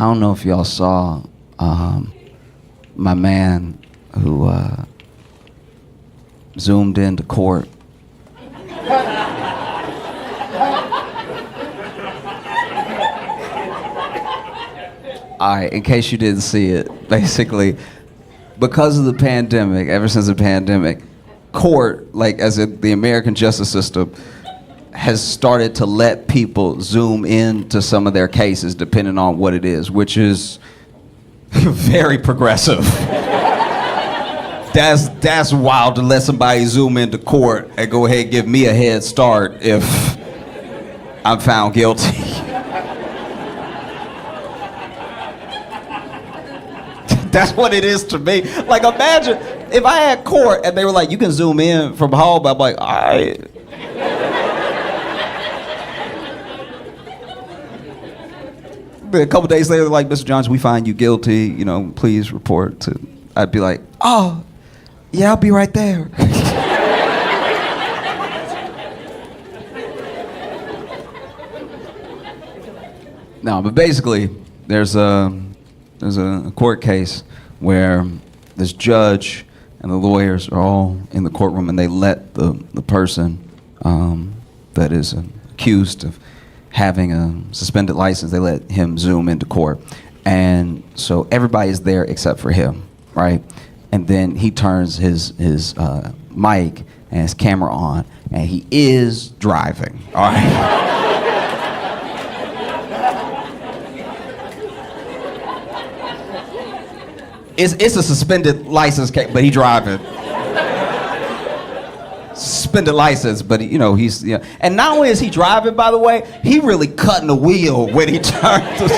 I don't know if y'all saw my man who zoomed into court. All right, in case you didn't see it, basically, because of the pandemic, ever since the pandemic, court, like as in the American justice system, has started to let people zoom into some of their cases depending on what it is, which is very progressive. That's wild to let somebody zoom into court and go ahead and give me a head start if I'm found guilty. That's what it is to me. Like, imagine if I had court and they were like, you can zoom in from home. I'm like, all right. A couple days later, they're like, Mr. Johnson, we find you guilty. You know, please report to. I'd be like, oh, yeah, I'll be right there. No, but basically, there's a court case where this judge and the lawyers are all in the courtroom, and they let the person that is accused of having a suspended license, they let him zoom into court. And so everybody is there except for him, right? And then he turns his mic and his camera on, and he is driving, all right? It's a suspended license case, but he driving. Suspended license, but he's and not only is he driving, by the way, he really cutting the wheel when he turns.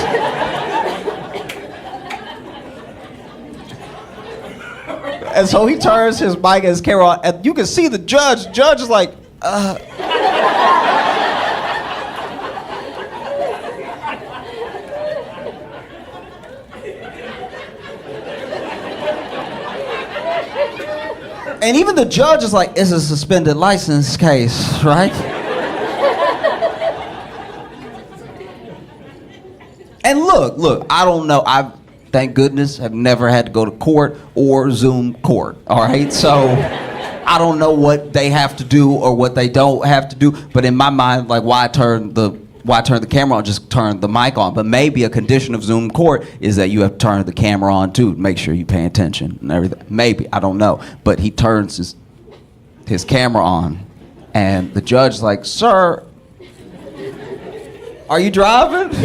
And so he turns his mic and his camera on, and you can see the judge. Judge is like, And even the judge is like, it's a suspended license case, right? And look, I don't know. I, thank goodness, have never had to go to court or Zoom court, all right? So I don't know what they have to do or what they don't have to do. But in my mind, like, why turn the camera on? Just turn the mic on. But maybe a condition of Zoom court is that you have to turn the camera on too, to make sure you pay attention and everything. Maybe, I don't know. But he turns his camera on, and the judge's like, "Sir, are you driving?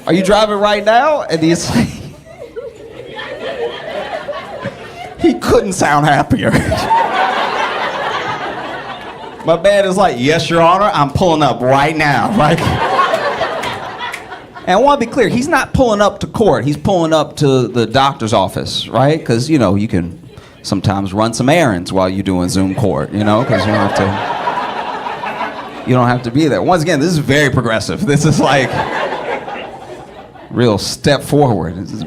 Are you driving right now?" And he's like, he couldn't sound happier. My man is like, "Yes, Your Honor, I'm pulling up right now." Like, and I want to be clear, he's not pulling up to court. He's pulling up to the doctor's office, right? Because, you can sometimes run some errands while you're doing Zoom court, because you don't have to be there. Once again, this is very progressive. This is like real step forward. This is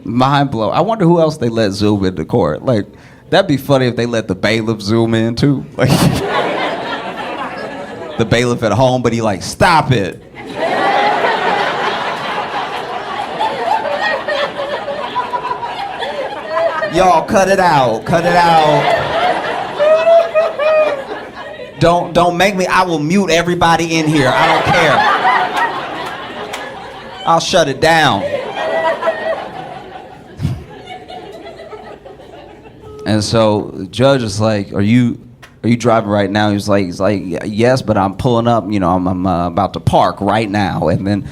mind blow. I wonder who else they let zoom into court. Like, that'd be funny if they let the bailiff zoom in too. Like, the bailiff at home, but he like, "Stop it." Y'all, cut it out. Cut it out. Don't make me. I will mute everybody in here. I don't care. I'll shut it down. And so the judge is like, "Are you driving right now?" He's like, "Yes, but I'm pulling up. I'm about to park right now." And then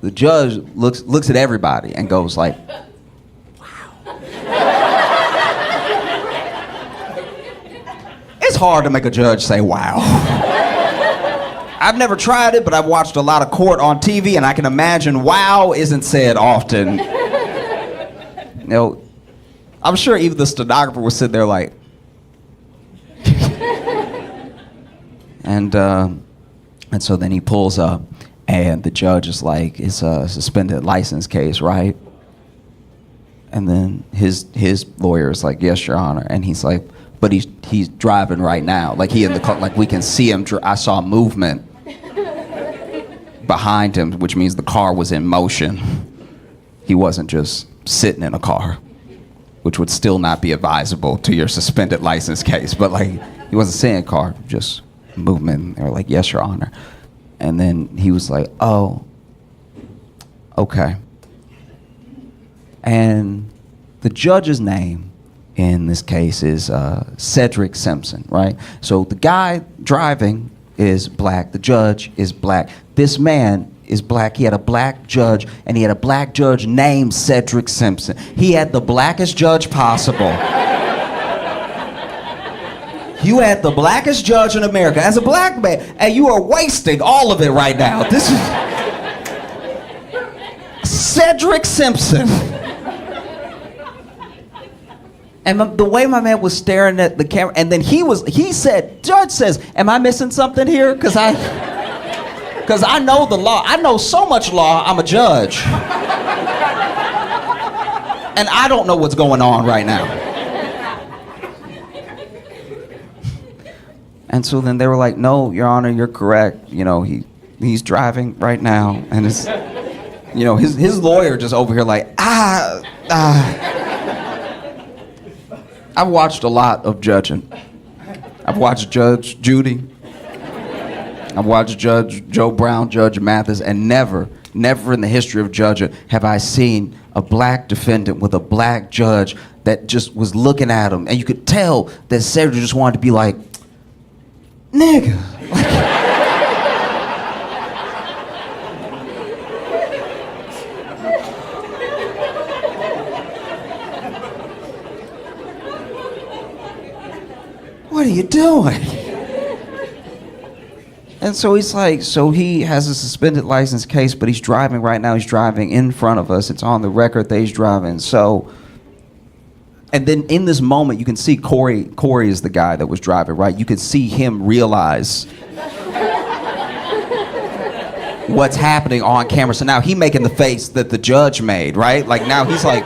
the judge looks at everybody and goes like, "Wow." It's hard to make a judge say "wow." I've never tried it, but I've watched a lot of court on TV, and I can imagine "wow" isn't said often. I'm sure even the stenographer was sitting there like, and so then he pulls up, and the judge is like, "It's a suspended license case, right?" And then his lawyer is like, "Yes, Your Honor." And he's like, "But he's driving right now. Like, he in the car. Like, we can see him. I saw movement." behind him, which means the car was in motion. He wasn't just sitting in a car, which would still not be advisable to your suspended license case. But like, he wasn't sitting in a car, just movement. They were like, yes, Your Honor. And then he was like, oh, okay. And the judge's name in this case is Cedric Simpson, right? So the guy driving is black, the judge is black. This man is black. He had a black judge, and he had a black judge named Cedric Simpson. He had the blackest judge possible. You had the blackest judge in America. As a black man, and you are wasting all of it right now. This is Cedric Simpson. And the way my man was staring at the camera, and then he said, judge says, am I missing something here? Because I know the law. I know so much law, I'm a judge. And I don't know what's going on right now. And so then they were like, no, Your Honor, you're correct. You know, he's driving right now. And it's, you know, his lawyer just over here like, I've watched a lot of judging. I've watched Judge Judy. I've watched Judge Joe Brown, Judge Mathis, and never in the history of judging have I seen a black defendant with a black judge that just was looking at him. And you could tell that Cedric just wanted to be like, nigga. What are you doing? And so he's like, so he has a suspended license case, but he's driving right now. He's driving in front of us. It's on the record that he's driving. So, and then in this moment, you can see Corey is the guy that was driving, right? You can see him realize what's happening on camera. So now he's making the face that the judge made, right? Like now he's like,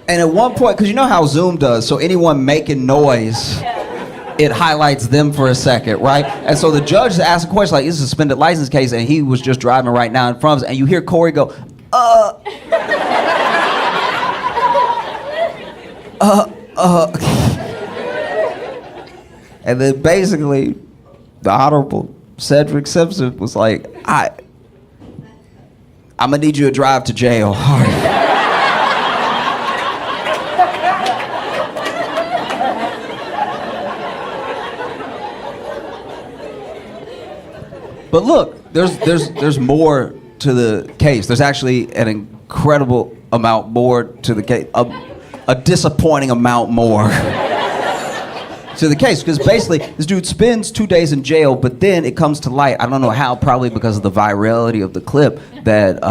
and at one point, because you know how Zoom does, so anyone making noise, it highlights them for a second, right? And so the judge asked a question like, it's a suspended license case, and he was just driving right now in front of us, and you hear Corey go, And then basically, the Honorable Cedric Simpson was like, I'm gonna need you to drive to jail. But look, there's more to the case. There's actually an incredible amount more to the case, a disappointing amount more to the case. Because basically, this dude spends 2 days in jail, but then it comes to light, I don't know how, probably because of the virality of the clip, that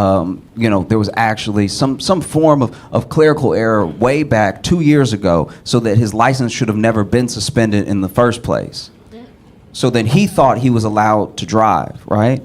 there was actually some form of clerical error way back 2 years ago, so that his license should have never been suspended in the first place. So then he thought he was allowed to drive, right?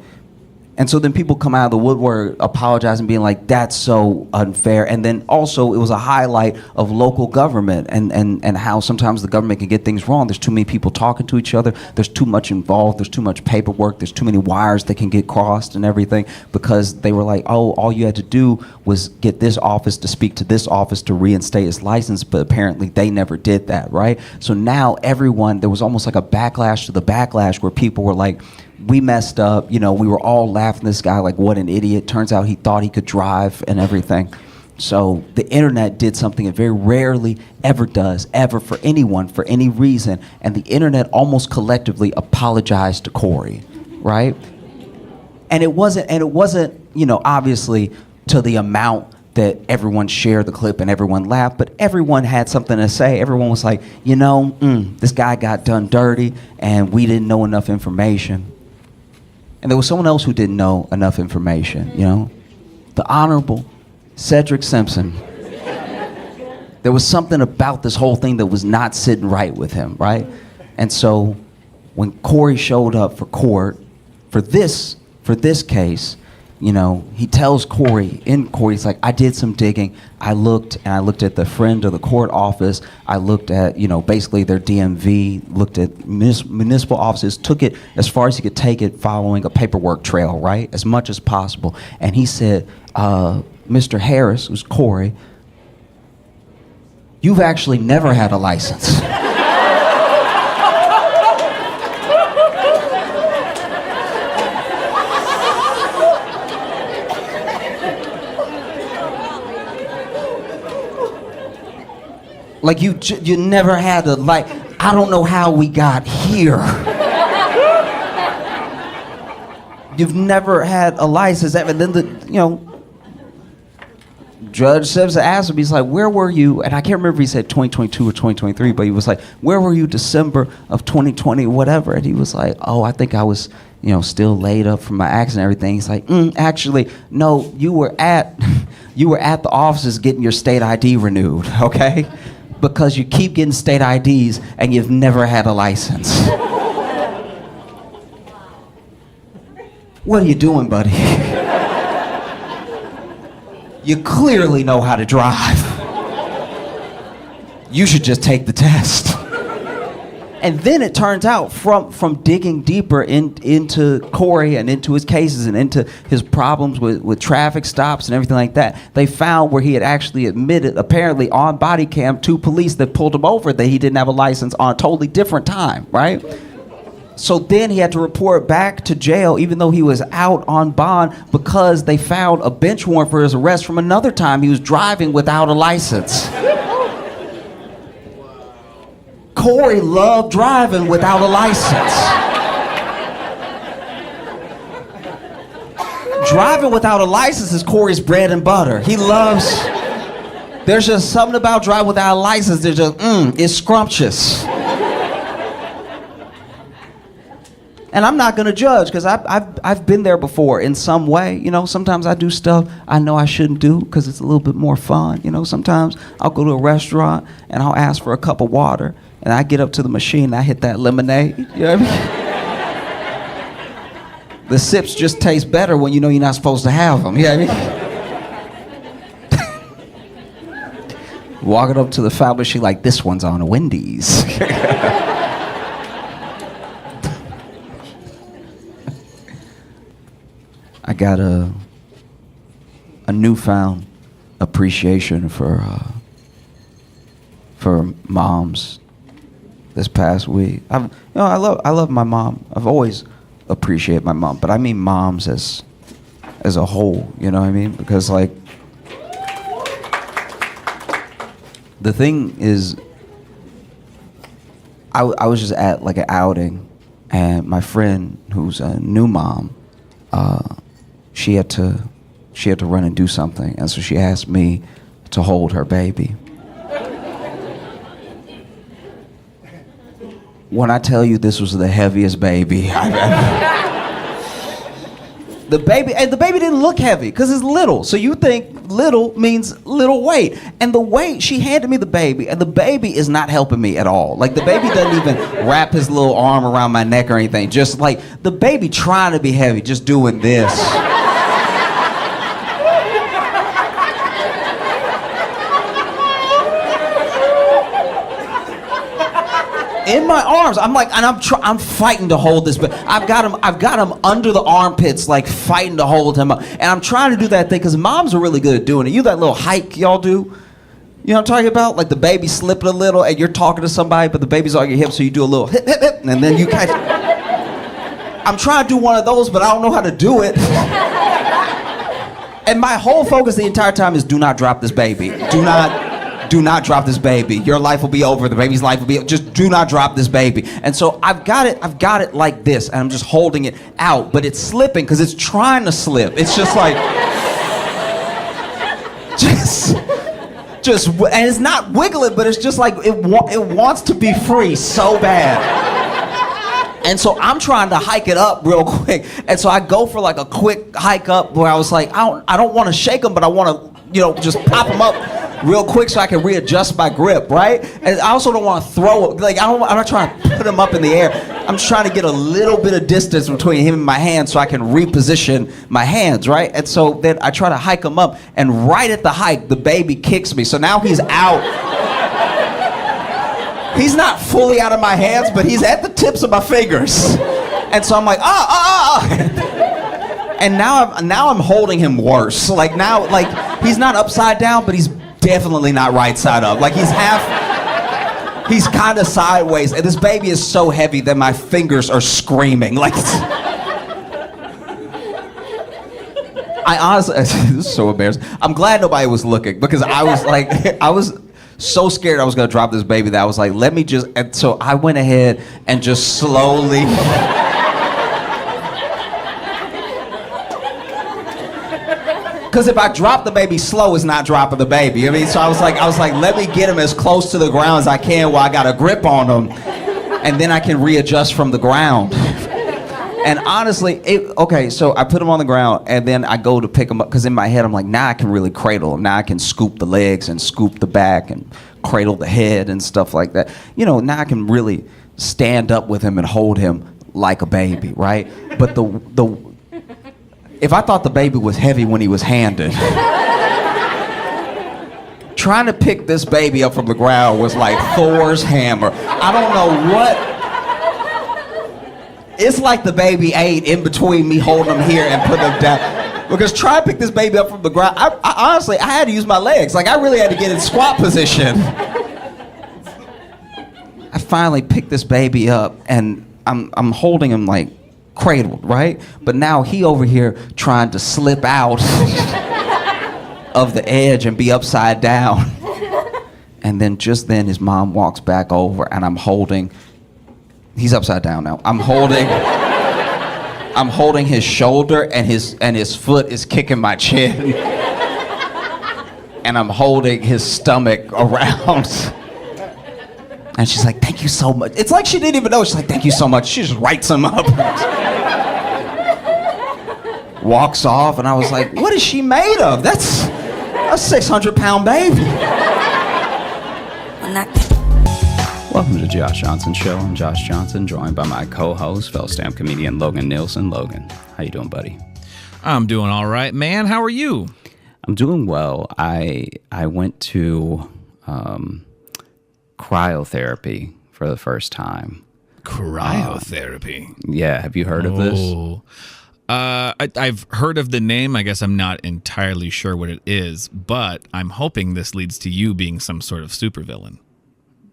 And so then people come out of the woodwork apologizing, being like, that's so unfair. And then also it was a highlight of local government and how sometimes the government can get things wrong. There's too many people talking to each other. There's too much involved. There's too much paperwork. There's too many wires that can get crossed and everything, because they were like, oh, all you had to do was get this office to speak to this office to reinstate his license. But apparently they never did that, right? So now there was almost like a backlash to the backlash, where people were like, we messed up, we were all laughing at this guy like, what an idiot. Turns out he thought he could drive and everything. So the internet did something it very rarely ever does, ever, for anyone, for any reason. And the internet almost collectively apologized to Corey, right? And it wasn't, obviously to the amount that everyone shared the clip and everyone laughed, but everyone had something to say. Everyone was like, this guy got done dirty and we didn't know enough information. And there was someone else who didn't know enough information, the Honorable Cedric Simpson. There was something about this whole thing that was not sitting right with him, right? And so when Corey showed up for court for this case, he tells Corey, he's like, I did some digging. I looked at the friend of the court office. I looked at, basically their DMV, looked at municipal offices, took it as far as he could take it following a paperwork trail, right? As much as possible. And he said, Mr. Harris, who's Corey, you've actually never had a license. Like you never had a I don't know how we got here. You've never had a license. And then the Judge Sims asked him, he's like, where were you? And I can't remember if he said 2022 or 2023, but he was like, where were you December of 2020, whatever? And he was like, oh, I think I was, still laid up from my accident and everything. He's like, actually, no, you were at the offices getting your state ID renewed, okay? Because you keep getting state IDs and you've never had a license. What are you doing, buddy? You clearly know how to drive. You should just take the test. And then it turns out from digging deeper into Corey and into his cases and into his problems with traffic stops and everything like that, they found where he had actually admitted, apparently on body cam, to police that pulled him over that he didn't have a license on a totally different time, right? So then he had to report back to jail even though he was out on bond because they found a bench warrant for his arrest from another time he was driving without a license. Corey loved driving without a license. Driving without a license is Corey's bread and butter. He loves, there's just something about driving without a license that just, it's scrumptious. And I'm not gonna judge because I've been there before in some way. Sometimes I do stuff I know I shouldn't do because it's a little bit more fun. Sometimes I'll go to a restaurant and I'll ask for a cup of water and I get up to the machine and I hit that lemonade. You know what I mean? The sips just taste better when you know you're not supposed to have them. You know what I mean? Walking up to the fountain machine like, this one's on a Wendy's. I got a newfound appreciation for moms this past week. I love my mom. I've always appreciated my mom, but I mean moms as a whole. You know what I mean? Because the thing is, I was just at an outing, and my friend who's a new mom. She had to run and do something, and so she asked me to hold her baby. When I tell you this was the heaviest baby I've ever... The baby didn't look heavy because it's little. So you think little means little weight. And the weight, she handed me the baby, and the baby is not helping me at all. The baby doesn't even wrap his little arm around my neck or anything. Just the baby trying to be heavy, just doing this. In my arms, I'm fighting to hold this, but I've got him under the armpits, fighting to hold him up, and I'm trying to do that thing because moms are really good at doing it. That little hike y'all do, you know what I'm talking about? The baby slipping a little, and you're talking to somebody, but the baby's on your hip, so you do a little hip, hip, hip, and then you kind of. I'm trying to do one of those, but I don't know how to do it. And my whole focus the entire time is do not drop this baby. Do not drop this baby. Your life will be over. The baby's life will be. Just do not drop this baby. And so I've got it like this, and I'm just holding it out, but it's slipping because it's trying to slip. It's just and it's not wiggling, but it's just it wants to be free so bad. And so I'm trying to hike it up real quick, and so I go for a quick hike up where I was I don't want to shake them, but I want to just pop them up real quick so I can readjust my grip, right? And I also don't want to throw it. Like, I'm not trying to put him up in the air. I'm just trying to get a little bit of distance between him and my hands so I can reposition my hands, right? And so then I try to hike him up, and right at the hike, the baby kicks me. So now he's out. He's not fully out of my hands, but he's at the tips of my fingers. And so I'm like, And now I'm holding him worse. Like now, like he's not upside down, but he's definitely not right side up. Like he's kind of sideways. And this baby is so heavy that my fingers are screaming. Like, I honestly, this is so embarrassing. I'm glad nobody was looking, because I was so scared I was gonna drop this baby that I was like, and so I went ahead and just slowly. Because if I drop the baby slow, it's not dropping the baby. I mean, so I was like, let me get him as close to the ground as I can while I got a grip on him, and then I can readjust from the ground. And honestly, so I put him on the ground, and then I go to pick him up, because in my head I'm like, now I can really cradle him. Now I can scoop the legs and scoop the back and cradle the head and stuff like that. You know, now I can really stand up with him and hold him like a baby, right? But if I thought the baby was heavy when he was handed, trying to pick this baby up from the ground was like Thor's hammer. I don't know what. It's like the baby ate in between me holding him here and putting him down. Because trying to pick this baby up from the ground, I honestly had to use my legs. Like I really had to get in squat position. I finally picked this baby up, and I'm holding him like cradled, right? But now he over here trying to slip out of the edge and be upside down. And then just then his mom walks back over, and he's upside down now. I'm holding his shoulder, and his foot is kicking my chin. And I'm holding his stomach around. And she's like, thank you so much. It's like she didn't even know. She's like, thank you so much. She just writes him up. Walks off, and I was like, what is she made of? That's a 600-pound baby. Welcome to the Josh Johnson Show. I'm Josh Johnson, joined by my co-host, fellow stand-up comedian Logan Nielsen. Logan, how you doing, buddy? I'm doing all right, man. How are you? I'm doing well. I went to cryotherapy for the first time. Cryotherapy? Yeah, have you heard of this? I've heard of the name. I guess I'm not entirely sure what it is, but I'm hoping this leads to you being some sort of supervillain.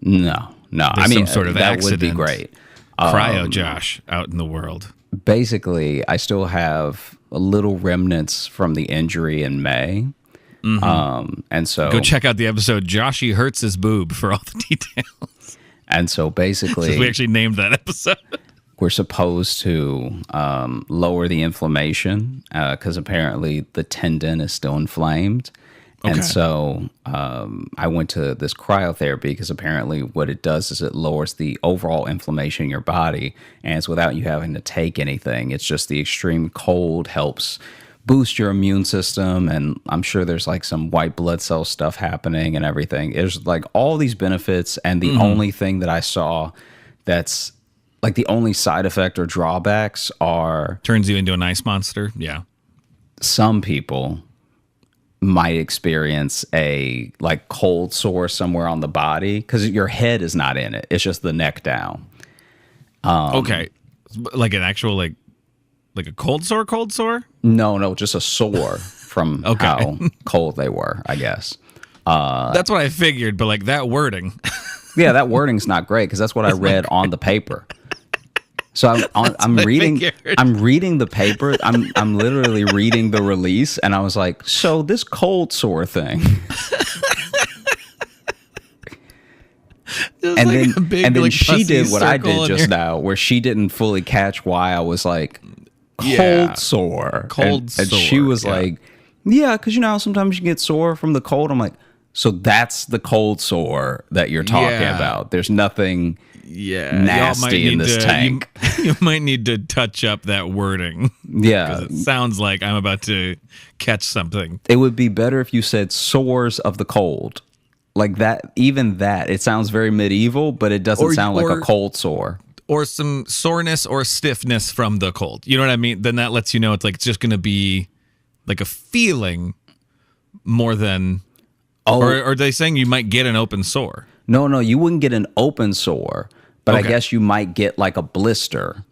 No. I mean, some sort of that accident. Would be great. Cryo Josh out in the world. Basically, I still have a little remnants from the injury in May. Mm-hmm. And so go check out the episode Joshy Hurts His Boob for all the details. And so basically, we actually named that episode. We're supposed to lower the inflammation because apparently the tendon is still inflamed. Okay. And so I went to this cryotherapy because apparently what it does is it lowers the overall inflammation in your body, and it's without you having to take anything. It's just the extreme cold helps boost your immune system, and I'm sure there's like some white blood cell stuff happening and everything. There's like all these benefits, and the only thing that I saw that's like the only side effect or drawbacks are... Turns you into an ice monster, yeah. Some people might experience a like cold sore somewhere on the body because your head is not in it. It's just the neck down. Okay. Like an actual like a cold sore? No, just a sore from how cold they were, I guess. That's what I figured, but like that wording. Yeah, that wording's not great because that's what I read on the paper. So I'm reading the paper. I'm literally reading the release, and I was like, so this cold sore thing. And like then she did what I did just now, where she didn't fully catch why I was like cold sore. And she was like, yeah, because you know sometimes you get sore from the cold. I'm like, so that's the cold sore that you're talking about. There's nothing. Yeah, nasty in this tank. You might need to touch up that wording. Yeah. Because it sounds like I'm about to catch something. It would be better if you said sores of the cold. Like that, even that. It sounds very medieval, but it doesn't sound like a cold sore. Or some soreness or stiffness from the cold. You know what I mean? Then that lets you know it's like it's just going to be like a feeling more than... Or are they saying you might get an open sore? No, you wouldn't get an open sore, but Okay. I guess you might get like a blister.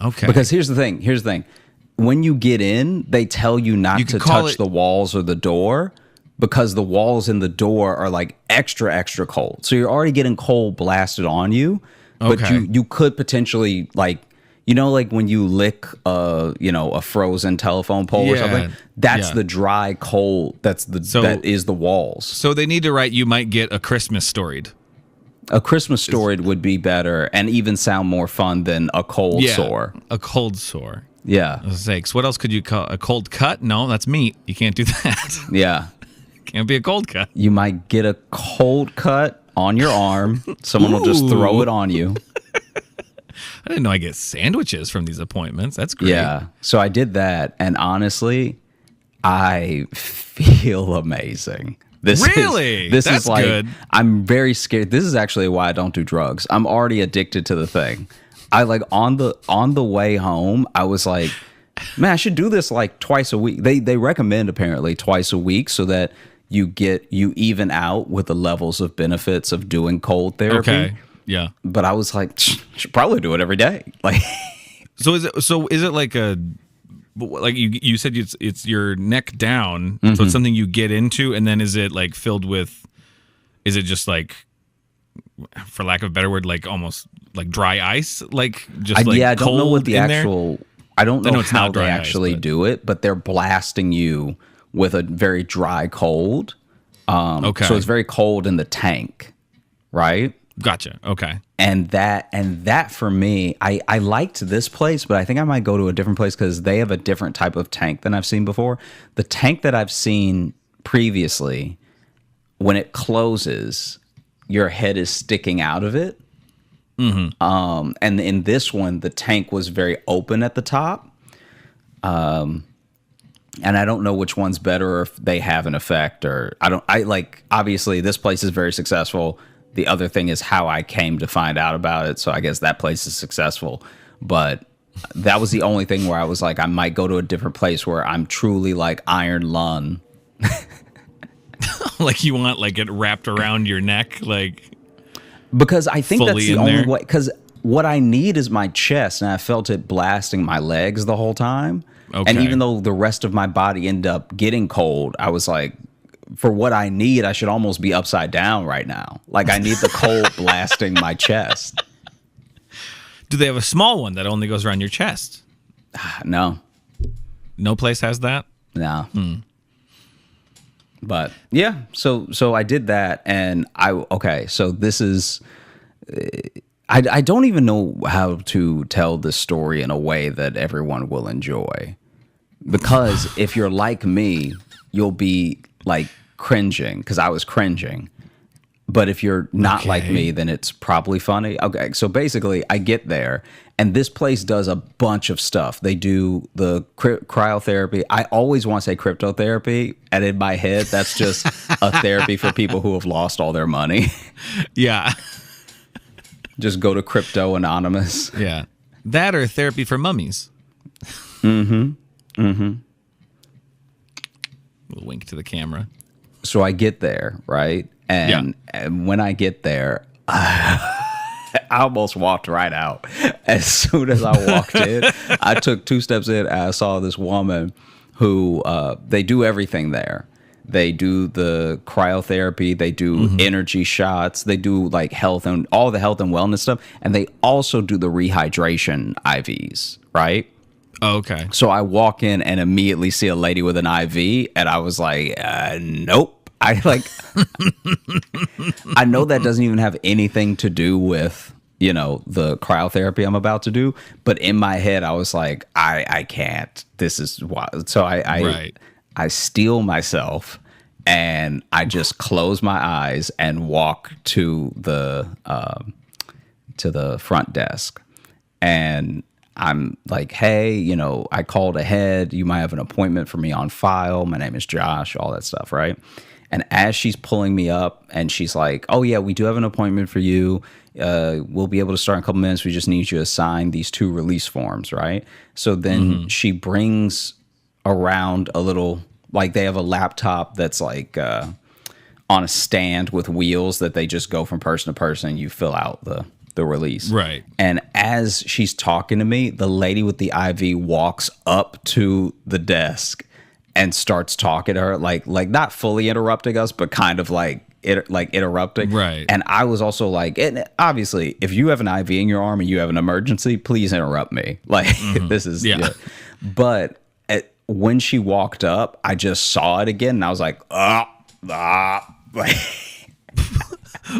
Okay. Because here's the thing. When you get in, they tell you not to touch the walls or the door because the walls and the door are like extra, extra cold. So you're already getting cold blasted on you, but you could potentially like, like when you lick a frozen telephone pole or something, that's the dry cold. That is the walls. So they need to write, you might get a Christmas storied. A Christmas storied would be better and even sound more fun than a cold sore. A cold sore. Yeah. Sakes. What else could you call a cold cut? No, that's meat. You can't do that. Yeah. Can't be a cold cut. You might get a cold cut on your arm. Someone will just throw it on you. I didn't know I get sandwiches from these appointments. That's great. Yeah. So I did that, and honestly, I feel amazing. This is like good. I'm very scared. This is actually why I don't do drugs. I'm already addicted to the thing. I like on the way home, I was like, man, I should do this like twice a week. They recommend apparently twice a week so that you even out with the levels of benefits of doing cold therapy. Okay. Yeah. But I was like, should probably do it every day. Like, so is it like you said it's your neck down, so it's something you get into, and then is it like filled with? Is it just like, for lack of a better word, like almost like dry ice, like just like I don't know what the actual. There? I don't know it's how not they dry actually ice, do it, but they're blasting you with a very dry cold. Okay. So it's very cold in the tank, right? Gotcha. Okay. And that for me, I liked this place, but I think I might go to a different place because they have a different type of tank than I've seen before. The tank that I've seen previously, when it closes, your head is sticking out of it. Mm-hmm. And in this one, the tank was very open at the top. And I don't know which one's better or if they have an effect obviously this place is very successful. The other thing is how I came to find out about it. So I guess that place is successful. But that was the only thing where I was like, I might go to a different place where I'm truly like Iron Lung. Like you want like it wrapped around your neck, like because I think that's the only there? way. Because what I need is my chest, and I felt it blasting my legs the whole time. Okay. And even though the rest of my body ended up getting cold, I was like, for what I need, I should almost be upside down right now. Like I need the cold blasting my chest. Do they have a small one that only goes around your chest? No. No place has that? No. But yeah, so I did that, and so this is I don't even know how to tell this story in a way that everyone will enjoy. Because if you're like me, you'll be like cringing, because I was cringing. But if you're not like me, then it's probably funny. Okay, so basically, I get there, and this place does a bunch of stuff. They do the cryotherapy. I always want to say cryptotherapy, and in my head, that's just a therapy for people who have lost all their money. Yeah. Just go to Crypto Anonymous. Yeah. That or therapy for mummies. A wink to the camera. So I get there, right? And when I get there, I almost walked right out. As soon as I walked in, I took 2 steps in, and I saw this woman who, they do everything there. They do the cryotherapy, they do energy shots, they do like health and all the health and wellness stuff. And they also do the rehydration IVs, right? Oh, okay. So I walk in and immediately see a lady with an IV, and I was like, nope. I know that doesn't even have anything to do with, the cryotherapy I'm about to do. But in my head, I was like, I can't. This is wild. So I steel myself and I just close my eyes and walk to the front desk, and I'm like, hey, you know, I called ahead. You might have an appointment for me on file. My name is Josh, all that stuff, right? And as she's pulling me up and she's like, oh, yeah, we do have an appointment for you. We'll be able to start in a couple minutes. We just need you to sign these 2 release forms, right? So then she brings around a little, like they have a laptop that's like on a stand with wheels that they just go from person to person. And you fill out the release. Right. And as she's talking to me, the lady with the IV walks up to the desk and starts talking to her, like not fully interrupting us, but kind of like interrupting. Right. And I was also like, and obviously, if you have an IV in your arm and you have an emergency, please interrupt me. Like this is, Yeah. But when she walked up, I just saw it again, and I was like, like.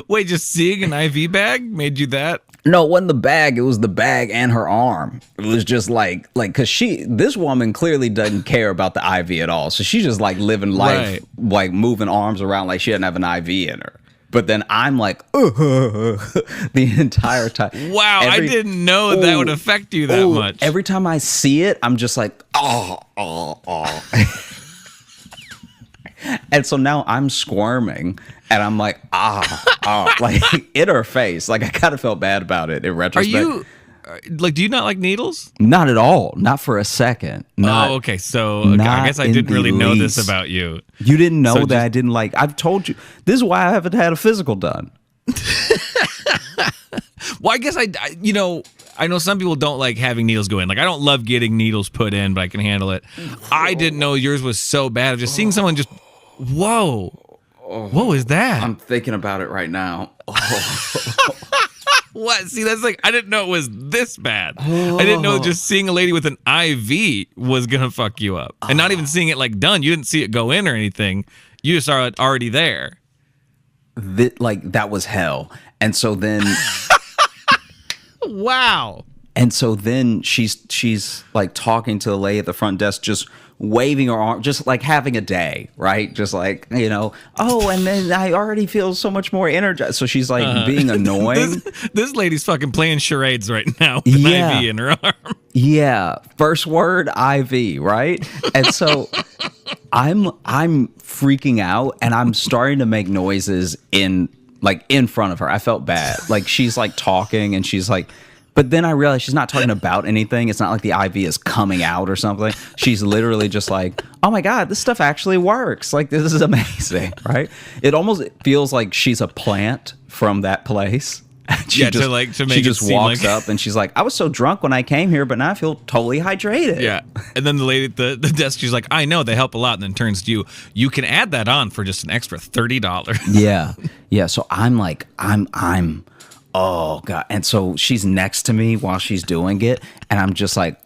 Wait, just seeing an IV bag made you that? No, it wasn't the bag. It was the bag and her arm. It was just like, cause this woman clearly doesn't care about the IV at all. So she's just like living life, like moving arms around like she doesn't have an IV in her. But then I'm like, the entire time. Wow, I didn't know that would affect you that much. Every time I see it, I'm just like, oh. And so now I'm squirming, and I'm like, like in her face. Like I kind of felt bad about it in retrospect. Are you like? Do you not like needles? Not at all. Not for a second. Not, okay. So I guess I didn't really know this about you. You didn't know that I didn't like. I've told you. This is why I haven't had a physical done. Well, I guess I know some people don't like having needles go in. Like I don't love getting needles put in, but I can handle it. I didn't know yours was so bad. Just seeing someone just, whoa. What was that? I'm thinking about it right now. What? See, that's like, I didn't know it was this bad. I didn't know just seeing a lady with an IV was going to fuck you up. And not even seeing it like done. You didn't see it go in or anything. You just saw it already there. That was hell. And so then... Wow. And so then she's like talking to the lady at the front desk, just waving her arm, just like having a day, right? Just like, you know, oh, and then I already feel so much more energized. So she's like being annoying. This lady's fucking playing charades right now with an IV in her arm. Yeah. First word, IV, right? And so I'm freaking out, and I'm starting to make noises in front of her. I felt bad. Like she's like talking, and she's like, but then I realized she's not talking about anything. It's not like the IV is coming out or something. She's literally just like, oh my God, this stuff actually works. Like, this is amazing, right? It almost feels like she's a plant from that place. She just walks up and she's like, I was so drunk when I came here, but now I feel totally hydrated. Yeah. And then the lady at the desk, she's like, I know, they help a lot. And then turns to you, you can add that on for just an extra $30. Yeah. Yeah. So I'm like, oh God. And so she's next to me while she's doing it. And I'm just like,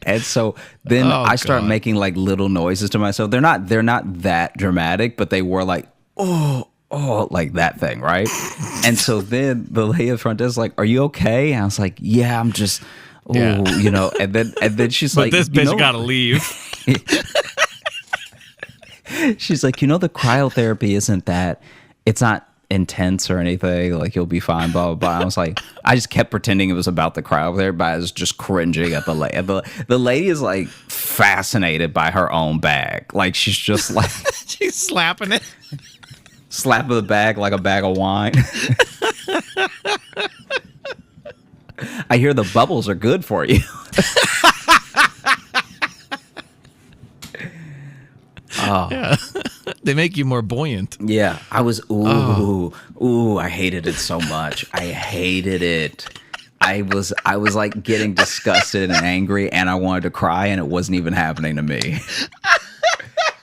And so then I start making like little noises to myself. They're not that dramatic, but they were like, oh, like that thing, right? And so then the lady at the front desk is like, are you okay? And I was like, yeah, I'm just, you know. And then she's like, this bitch gotta leave. She's like, you know, the cryotherapy it's not intense or anything, like you'll be fine, blah blah blah. I was like, I just kept pretending it was about the cryotherapy, but I was just cringing at the lady. The lady is like fascinated by her own bag, like she's just like she's slapping it, slapping the bag like a bag of wine. I hear the bubbles are good for you. Oh. Yeah. They make you more buoyant. Yeah. I was, I hated it so much. I hated it. I was like getting disgusted and angry, and I wanted to cry, and it wasn't even happening to me.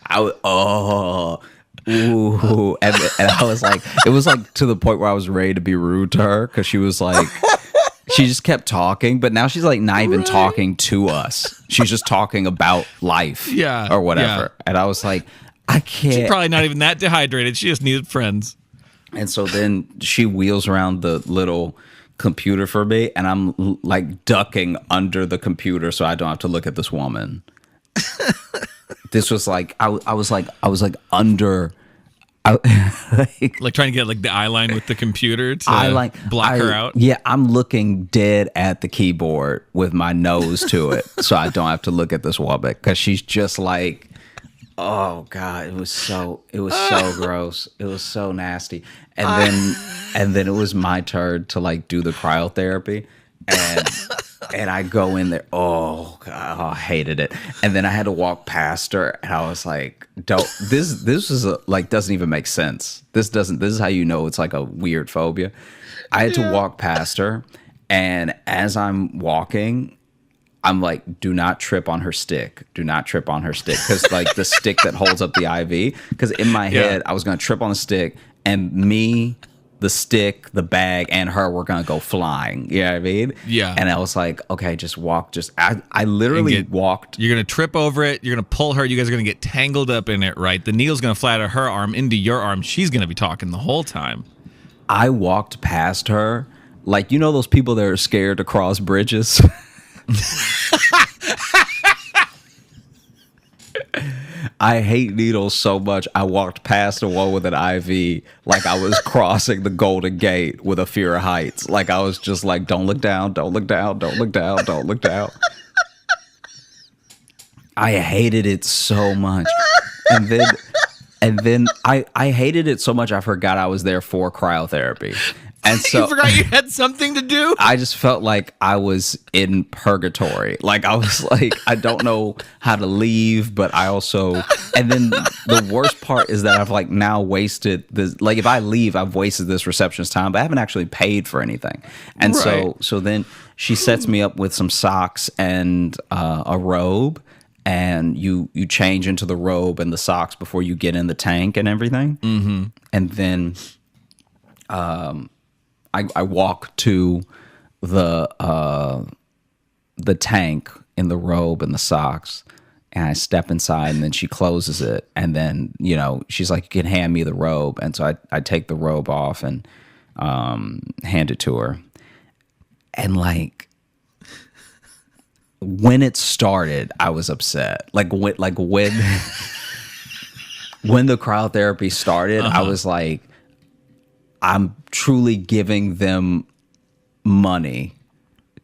And I was like, it was like to the point where I was ready to be rude to her, because she was like, she just kept talking, but now she's like not even talking to us. She's just talking about life, or whatever. Yeah. And I was like, I can't. She's probably not even that dehydrated. She just needed friends. And so then she wheels around the little computer for me, and I'm like ducking under the computer so I don't have to look at this woman. This was like I was like under. Like trying to get like the eye line with the computer to block her out. Yeah, I'm looking dead at the keyboard with my nose to it, so I don't have to look at this woman because she's just like, oh god, it was so gross, it was so nasty, and then it was my turn to like do the cryotherapy, and I go in there. Oh god, I hated it. And then I had to walk past her, and I was like, "Don't this is like doesn't even make sense. This is how you know it's like a weird phobia." I had to walk past her, and as I'm walking, I'm like, "Do not trip on her stick. Do not trip on her stick," because like the stick that holds up the IV. Because in my head, I was gonna trip on the stick, and me, the stick, the bag, and her were gonna go flying. You know what I mean? Yeah. And I was like, okay, just walk. I literally walked. You're gonna trip over it. You're gonna pull her. You guys are gonna get tangled up in it, right? The needle's gonna fly out of her arm into your arm. She's gonna be talking the whole time. I walked past her, like, you know those people that are scared to cross bridges. I hate needles so much. I walked past the one with an IV like I was crossing the Golden Gate with a fear of heights. Like I was just like, don't look down, don't look down, don't look down, don't look down. I hated it so much. And then I hated it so much I forgot I was there for cryotherapy. And so you forgot you had something to do? I just felt like I was in purgatory. Like I was like, I don't know how to leave, but I also, and then the worst part is that I've like now wasted this, like if I leave, I've wasted this receptionist time, but I haven't actually paid for anything. And right. so then she sets me up with some socks and a robe, and you change into the robe and the socks before you get in the tank and everything. Mm-hmm. And then, I walk to the tank in the robe and the socks, and I step inside, and then she closes it, and then she's like, "You can hand me the robe," and so I take the robe off and hand it to her, and like when it started, I was upset. Like when when the cryotherapy started, I was like, I'm truly giving them money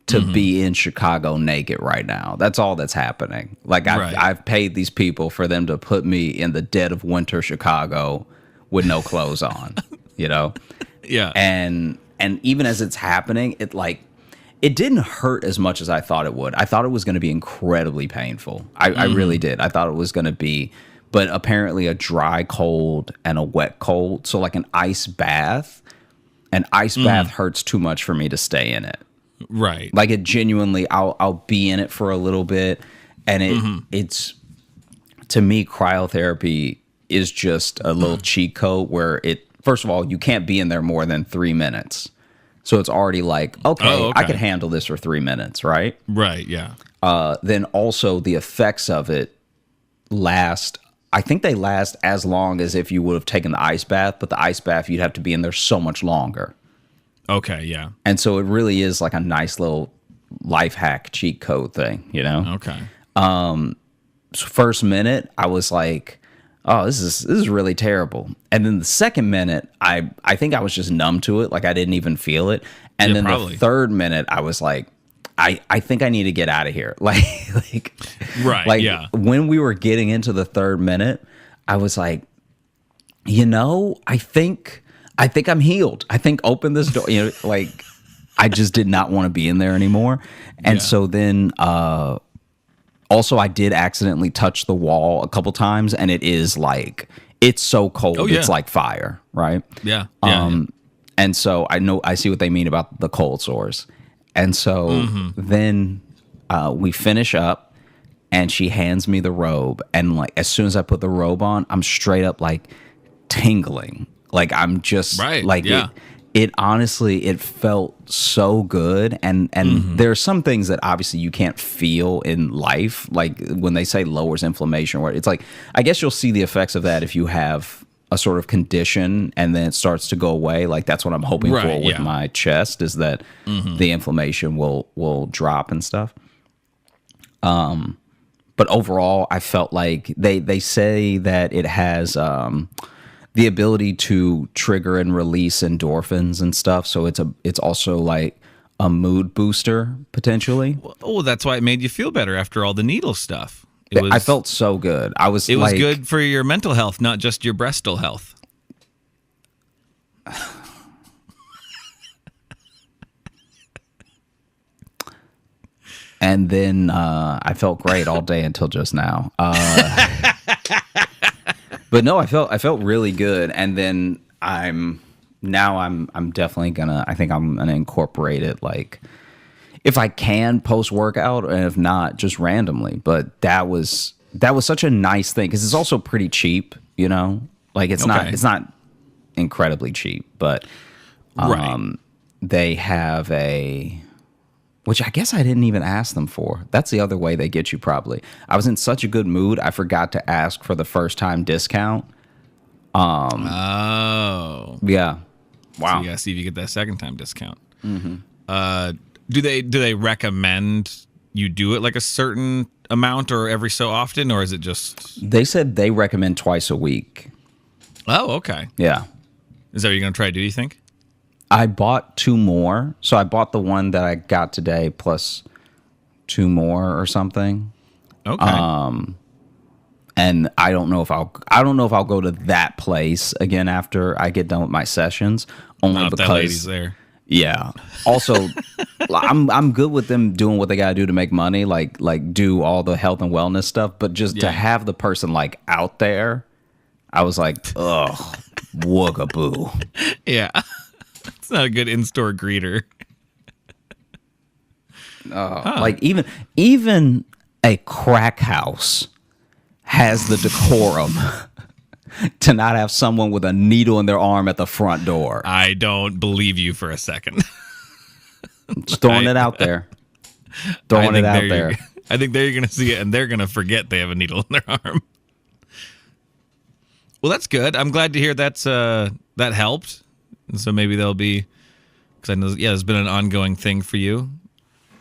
to be in Chicago naked right now. That's all that's happening. Like I've paid these people for them to put me in the dead of winter Chicago with no clothes on, Yeah. And even as it's happening, it didn't hurt as much as I thought it would. I thought it was going to be incredibly painful. I really did. I thought it was going to be, but apparently a dry cold and a wet cold. So like an ice bath hurts too much for me to stay in it. Right. Like it genuinely, I'll be in it for a little bit, and it's, to me, cryotherapy is just a little cheat code where first of all, you can't be in there more than 3 minutes. So it's already like, okay, I could handle this for 3 minutes, right? Right, yeah. Then also the effects of it I think they last as long as if you would have taken the ice bath, but the ice bath, you'd have to be in there so much longer. Okay, yeah. And so it really is like a nice little life hack cheat code thing, Okay. So first minute, I was like, oh, this is really terrible. And then the second minute, I think I was just numb to it. Like I didn't even feel it. And then probably. The third minute, I was like, I think I need to get out of here. Like, right, yeah. When we were getting into the third minute, I was like, I think I'm healed. I think open this door. Like I just did not want to be in there anymore. And so then, also I did accidentally touch the wall a couple times, and it is like, it's so cold. Oh, yeah. It's like fire, right? Yeah. And so I see what they mean about the cold sores. And so then we finish up, and she hands me the robe. And like as soon as I put the robe on, I'm straight up like tingling. Like I'm just it honestly, it felt so good. And there are some things that obviously you can't feel in life. Like when they say lowers inflammation, where it's like, I guess you'll see the effects of that if you have a sort of condition and then it starts to go away. Like that's what I'm hoping Right, for with yeah. my chest, is that the inflammation will drop and stuff. But overall, I felt like they say that it has the ability to trigger and release endorphins and stuff. So it's also like a mood booster potentially. Oh, that's why it made you feel better after all the needle stuff. I felt so good. It was good for your mental health, not just your breastal health. And then I felt great all day until just now. But no, I felt really good. And then I'm definitely gonna. I think I'm gonna incorporate it, like if I can post workout, and if not, just randomly. But that was such a nice thing because it's also pretty cheap. You know, like it's not incredibly cheap, but Right. they have a. Which I guess I didn't even ask them for. That's the other way they get you probably. I was in such a good mood, I forgot to ask for the first time discount. Oh. Yeah. Wow. So you gotta see if you get that second time discount. Do they recommend you do it like a certain amount or every so often, or is it just? They said they recommend twice a week. Oh, okay. Yeah. Is that what you're gonna try to do? You think? I bought 2 more. So I bought the one that I got today plus 2 more or something. Okay. And I don't know if I'll go to that place again after I get done with my sessions. Only Not because that lady's there. Yeah. Also, I'm good with them doing what they gotta do to make money, like do all the health and wellness stuff. But just to have the person like out there, I was like, ugh, woogaboo. Yeah. It's not a good in-store greeter. Like even a crack house has the decorum to not have someone with a needle in their arm at the front door. I don't believe you for a second. Just throwing it out there. Throwing it out there. I think they're going to see it and they're going to forget they have a needle in their arm. Well, that's good. I'm glad to hear that helped. And so maybe there'll be, because I know, there's been an ongoing thing for you.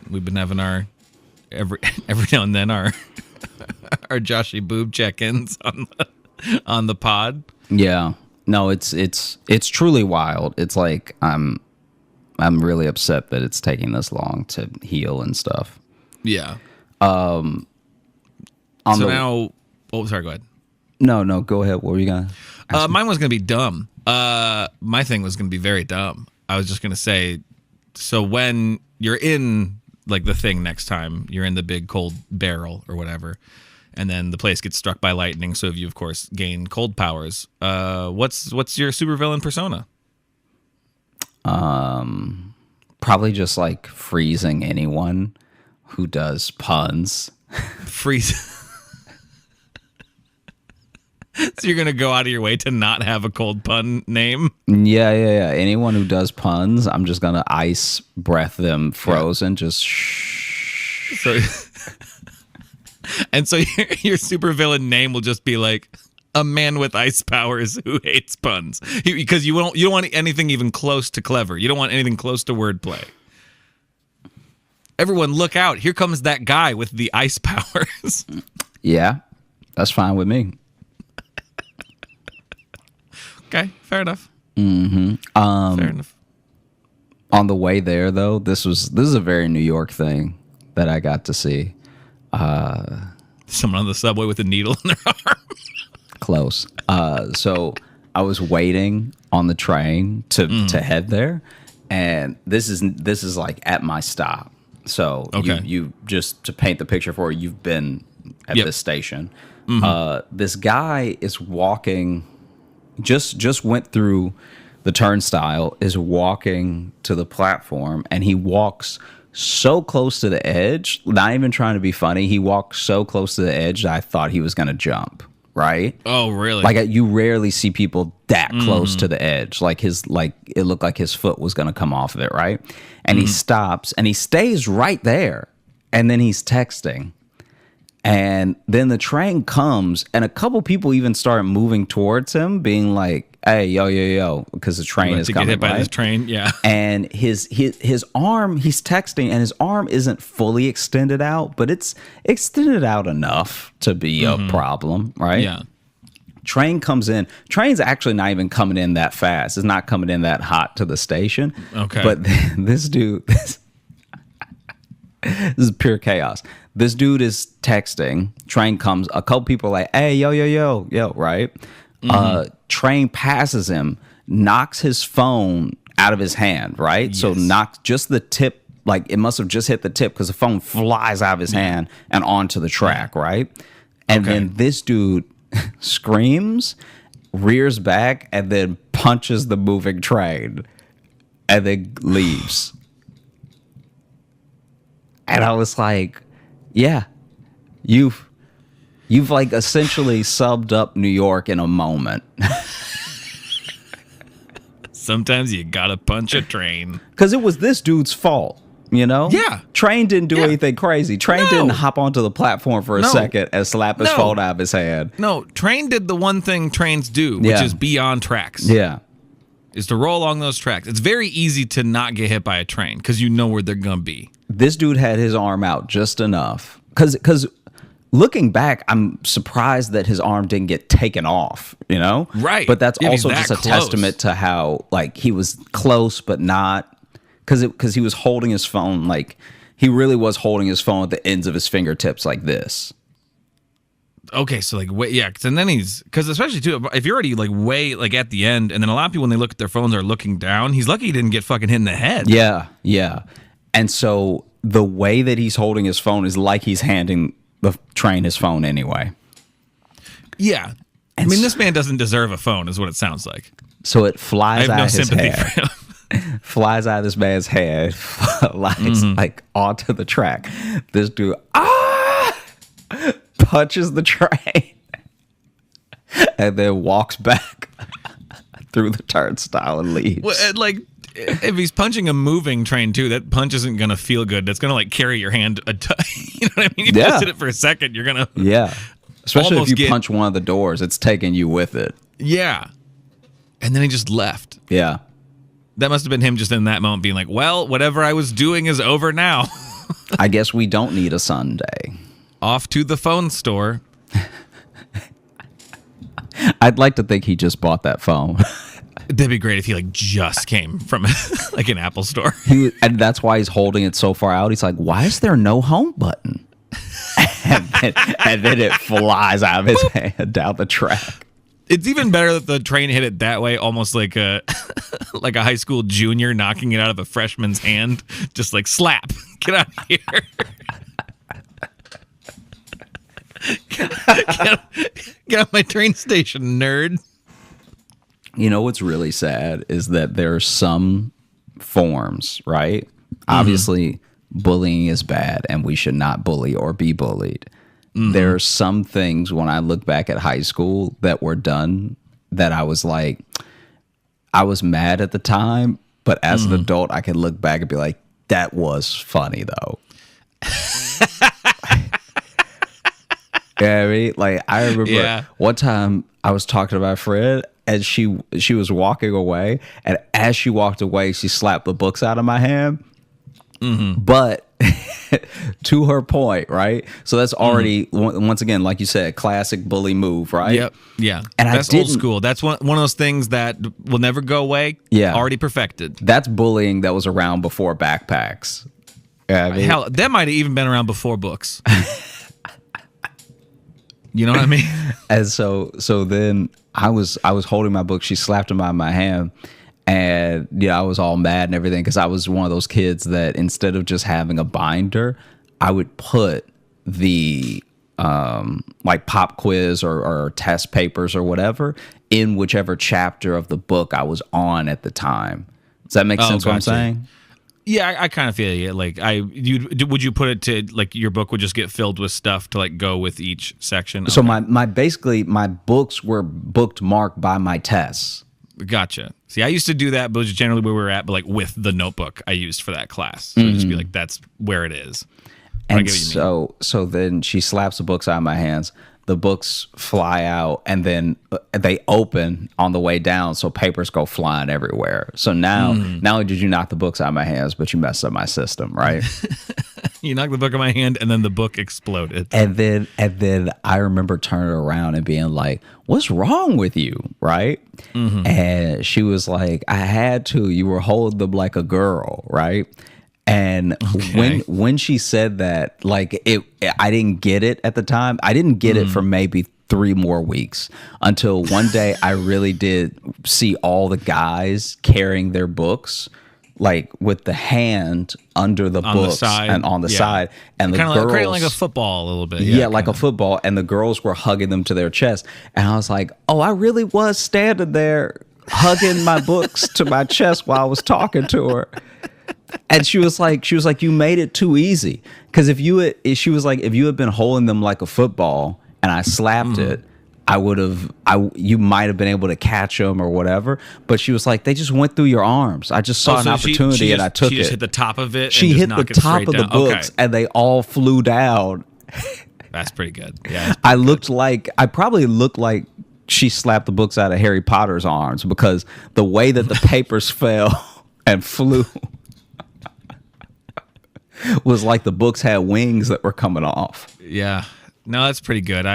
We've been having our every now and then our Joshy boob check-ins on the pod. Yeah. No, it's truly wild. It's like I'm really upset that it's taking this long to heal and stuff. Yeah. Now, Sorry, go ahead. No, go ahead. What were you gonna ask me? Mine was going to be dumb. My thing was going to be very dumb. I was just going to say, so when you're in like the thing next time, you're in the big cold barrel or whatever, and then the place gets struck by lightning. So if you, of course, gain cold powers, what's your supervillain persona? Probably just like freezing anyone who does puns. Freeze. So you're gonna go out of your way to not have a cold pun name? Yeah. Anyone who does puns, I'm just gonna ice breath them frozen. Just shh. So, and so your supervillain name will just be like a man with ice powers who hates puns, because you don't want anything even close to clever. You don't want anything close to wordplay. Everyone, look out! Here comes that guy with the ice powers. Yeah, that's fine with me. Okay, fair enough. Fair enough. On the way there, though, this is a very New York thing that I got to see. Someone on the subway with a needle in their arm. Close. So I was waiting on the train to head there, and this is like at my stop. So Okay. you just to paint the picture for you, you've been at Yep. this station. This guy is walking. Just went through the turnstile, is walking to the platform, and he walks so close to the edge, not even trying to be funny. He walked so close to the edge that I thought he was going to jump, right? Oh, really? Like you rarely see people that close to the edge. Like it looked like his foot was going to come off of it, right? And he stops and he stays right there. And then he's texting. And then the train comes, and a couple people even start moving towards him, being like, "Hey, yo," because the train is to coming. get hit by right? this train, yeah. And his arm, he's texting, and his arm isn't fully extended out, but it's extended out enough to be a problem, right? Yeah. Train comes in. Train's actually not even coming in that fast. It's not coming in that hot to the station. Okay. But this dude, this is pure chaos. This dude is texting. Train comes. A couple people are like, "Hey, yo," right? Train passes him, knocks his phone out of his hand, right? Yes. So knocks just the tip, like it must have just hit the tip because the phone flies out of his hand and onto the track, right? And then this dude screams, rears back, and then punches the moving train and then leaves. And I was like, yeah, you've like essentially subbed up New York in a moment. Sometimes you gotta punch a train. Because it was this dude's fault, you know? Yeah. Train didn't do Yeah. anything crazy. Train No. didn't hop onto the platform for a No. second and slap his No. phone out of his hand. No, train did the one thing trains do, which Yeah. is be on tracks. Yeah. Is to roll along those tracks. It's very easy to not get hit by a train because you know where they're gonna be. This dude had his arm out just enough. Because looking back, I'm surprised that his arm didn't get taken off, you know? Right. But that's If he's also that just a close. testament to how, like, he was close, but not. Because he was holding his phone, like, he really was holding his phone at the ends of his fingertips like this. Okay, so like, wait, yeah, and then because especially too, if you're already like way like at the end, and then a lot of people when they look at their phones are looking down. He's lucky he didn't get fucking hit in the head. Yeah, yeah. And so the way that he's holding his phone is like he's handing the train his phone anyway. Yeah. I mean, this man doesn't deserve a phone, is what it sounds like. So it I flies have out no of his sympathy head. for him. Flies out of this man's head, flies like onto the track. This dude punches the train and then walks back through the turnstile and leaves. Well, like, if he's punching a moving train too, that punch isn't gonna feel good. That's gonna like carry your hand. You know what I mean? You Yeah. just hit it for a second, you're gonna. Yeah, especially if Almost you get- punch one of the doors, it's taking you with it. Yeah. And then he just left. Yeah. That must have been him just in that moment being like, well, whatever I was doing is over now. I guess we don't need a Sunday. Off to the phone store. I'd like to think he just bought that phone. That'd be great if he like just came from like an Apple store. And that's why he's holding it so far out. He's like, why is there no home button? and then it flies out of his hand down the track. It's even better that the train hit it that way, almost like a like a high school junior knocking it out of a freshman's hand. Just like slap. Get out of here. Get out my train station, nerd. You know what's really sad is that there are some forms, right? Obviously, bullying is bad and we should not bully or be bullied. There are some things when I look back at high school that were done that I was like, I was mad at the time, but as an adult, I can look back and be like, that was funny though. Yeah, I mean, like I remember one time I was talking to my friend and she was walking away, and as she walked away, she slapped the books out of my hand. But to her point, right? So that's already once again, like you said, classic bully move, right? Yep. Yeah. And that's I old didn't- school. That's one of those things that will never go away. Yeah. Already perfected. That's bullying that was around before backpacks. Yeah, I mean, Hell, that might have even been around before books. You know what I mean? and so then I was holding my book. She slapped them out of my hand. And I was all mad and everything because I was one of those kids that instead of just having a binder, I would put the like pop quiz or test papers or whatever in whichever chapter of the book I was on at the time. Does that make sense? What I'm gotcha. saying? Yeah, I kind of feel you. Like, would you put it to like your book would just get filled with stuff to like go with each section? So Okay. my basically my books were booked marked by my tests. Gotcha. See, I used to do that, but it was generally where we were at, but like with the notebook I used for that class. So it'd just be like, that's where it is. I And get what you mean. so then she slaps the books out of my hands. The books fly out, and then they open on the way down, so papers go flying everywhere. So now, not only did you knock the books out of my hands, but you messed up my system, right? You knocked the book in my hand, and then the book exploded. And then I remember turning around and being like, "What's wrong with you?" Right? And she was like, "I had to. You were holding them like a girl, right?" And when she said that, like I didn't get it at the time. I didn't get it for maybe 3 more weeks until one day I really did see all the guys carrying their books like with the hand under the On the books side. and on the Yeah. side, and the Kind of girls like, like a football a little bit. yeah, like a kinda. football, and the girls were hugging them to their chest, and I was like, oh, I really was standing there hugging my books to my chest while I was talking to her. And she was like, you made it too easy. Because if you had been holding them like a football and I slapped it, you might have been able to catch them or whatever. But she was like, they just went through your arms. I just saw an opportunity and I took she it. just hit the top of it. She and just hit the knock it top straight of the down. books and they all flew down. That's pretty good. Yeah. I probably looked like she slapped the books out of Harry Potter's arms because the way that the papers fell and flew was like the books had wings that were coming off. Yeah. No, that's pretty good.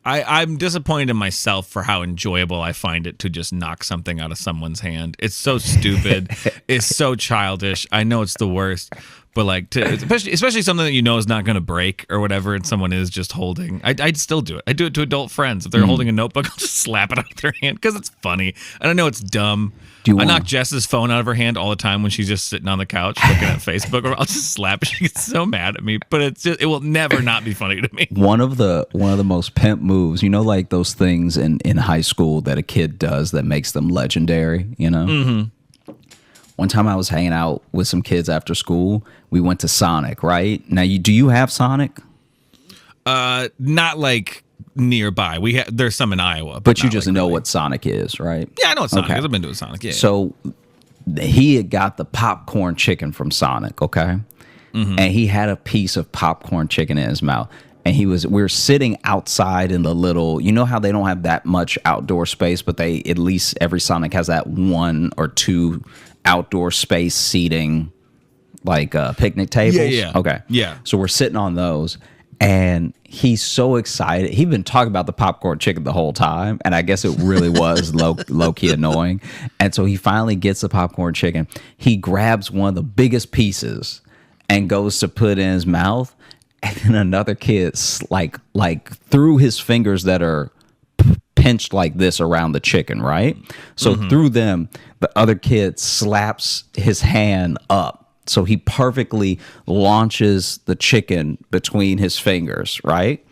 I'm disappointed in myself for how enjoyable I find it to just knock something out of someone's hand. It's so stupid. It's so childish. I know it's the worst, but like especially something that you know is not going to break or whatever, and someone is just holding. I'd still do it. I do it to adult friends. If they're holding a notebook, I'll just slap it out of their hand because it's funny. And I know it's dumb. I knock Jess's phone out of her hand all the time when she's just sitting on the couch looking at Facebook, or I'll just slap it. She gets so mad at me, but it will never not be funny to me. One of the most pimp moves, like those things in high school that a kid does that makes them legendary, One time I was hanging out with some kids after school. We went to Sonic, right? Now, do you have Sonic? Not like nearby. There's some in Iowa, But you not just like know really. what Sonic is, right? Yeah, I know what Sonic Okay. is. I've been to a Sonic. Yeah. So he had got the popcorn chicken from Sonic, okay? And he had a piece of popcorn chicken in his mouth. And we were sitting outside in the little, how they don't have that much outdoor space, but at least every Sonic has that 1 or 2 outdoor space seating, like picnic tables. Yeah. Okay. Yeah. So we're sitting on those. And he's so excited. He'd been talking about the popcorn chicken the whole time. And I guess it really was low-key annoying. And so he finally gets the popcorn chicken. He grabs one of the biggest pieces and goes to put in his mouth. And then another kid, like through his fingers that are pinched like this around the chicken, right? So through them, the other kid slaps his hand up. So he perfectly launches the chicken between his fingers, right?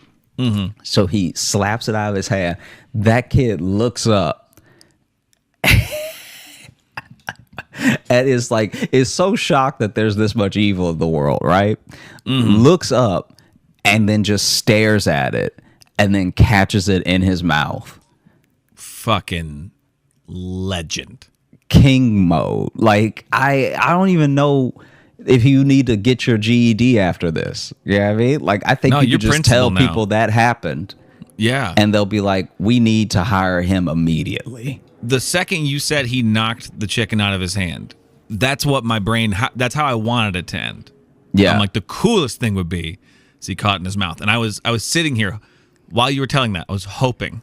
So he slaps it out of his hand. That kid looks up and is so shocked that there's this much evil in the world, right? Looks up and then just stares at it and then catches it in his mouth. Fucking legend. King mode. Like I don't even know if you need to get your GED after this. You know what I mean? Like I think No, you you're could just tell principal now. people that happened Yeah. and they'll be like, we need to hire him immediately. The second you said he knocked the chicken out of his hand, that's what my brain, that's how I wanted it to end. Yeah. I'm like, the coolest thing would be is he caught it in his mouth. And I was sitting here while you were telling that. I was hoping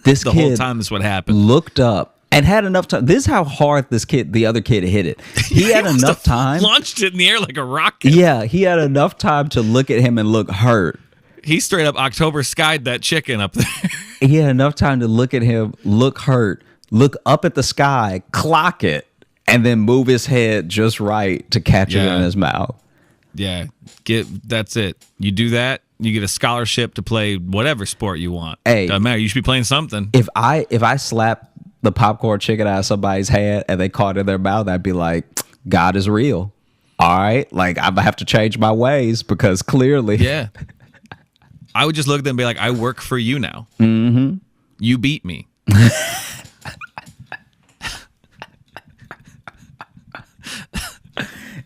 This the kid whole time this would happen. looked up and had enough time. This is how hard the other kid hit it. He had must enough have time. Launched it in the air like a rocket. Yeah, he had enough time to look at him and look hurt. He straight up October skied that chicken up there. He had enough time to look at him, look hurt, look up at the sky, clock it, and then move his head just right to catch it Yeah. in his mouth. Yeah, that's it. You do that, you get a scholarship to play whatever sport you want. Hey. Doesn't matter. You should be playing something. If I slapped the popcorn chicken out of somebody's hand and they caught it in their mouth, I'd be like, God is real. All right, like I'm gonna have to change my ways because clearly, Yeah. I would just look at them and be like, I work for you now. Mm-hmm. You beat me.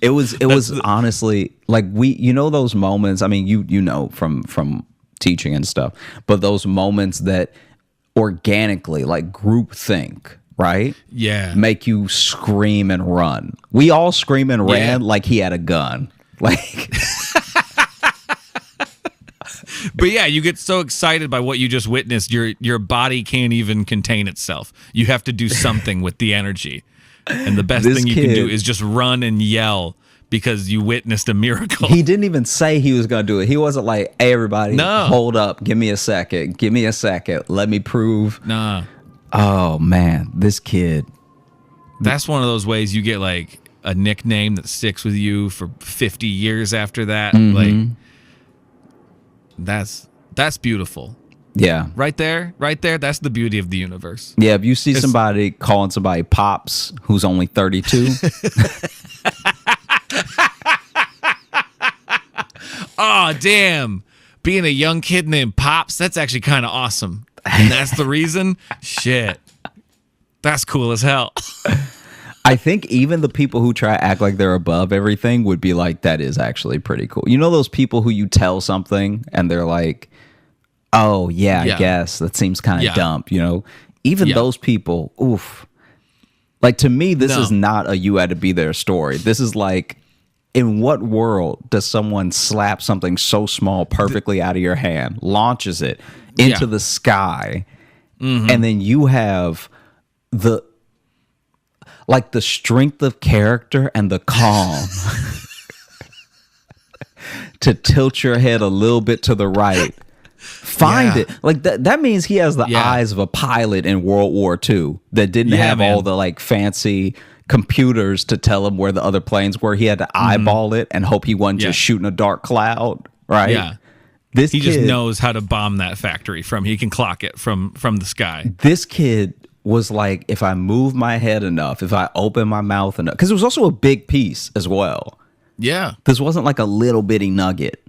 It was honestly like those moments. I mean, you know from teaching and stuff, but those moments that organically, like group think, right? Yeah. Make you scream and run. We all scream and ran like he had a gun. Like But yeah, you get so excited by what you just witnessed, your body can't even contain itself. You have to do something with the energy. And the best thing you can do is just run and yell because you witnessed a miracle. He didn't even say he was going to do it. He wasn't like, hey, everybody, hold up. Give me a second. Give me a second. Let me prove. Nah. Oh, man, this kid. That's one of those ways you get like a nickname that sticks with you for 50 years after that. Like, that's beautiful. Yeah. Right there. That's the beauty of the universe. Yeah. If you see somebody calling somebody Pops who's only 32. Oh, damn. Being a young kid named Pops, that's actually kind of awesome. And that's the reason? Shit. That's cool as hell. I think even the people who try to act like they're above everything would be like, that is actually pretty cool. You know those people who you tell something and they're like, oh, yeah, I guess. That seems kind of dumb, you know? Even those people, oof. Like, to me, this is not a you had to be there story. This is like, in what world does someone slap something so small perfectly out of your hand, launches it into the sky, and then you have the strength of character and the calm to tilt your head a little bit to the right. Find it. Like that means he has the eyes of a pilot in World War II that didn't have all the like fancy computers to tell him where the other planes were. He had to eyeball it and hope he wasn't just shooting a dark cloud, right? Yeah. He just knows how to bomb that factory he can clock it from the sky. This kid was like, if I move my head enough, if I open my mouth enough, because it was also a big piece as well. Yeah. This wasn't like a little bitty nugget.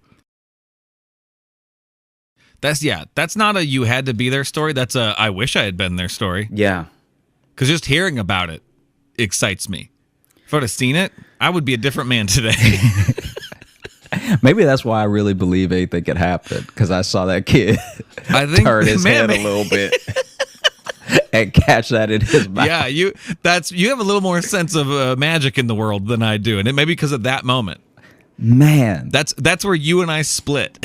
That's not a you had to be there story. That's a I wish I had been there story. Yeah. Because just hearing about it excites me. If I would have seen it, I would be a different man today. Maybe that's why I really believe anything could happen, because I saw that kid turn his head a little bit and catch that in his mouth. Yeah, you have a little more sense of magic in the world than I do, and it may be because of that moment. Man, that's where you and I split.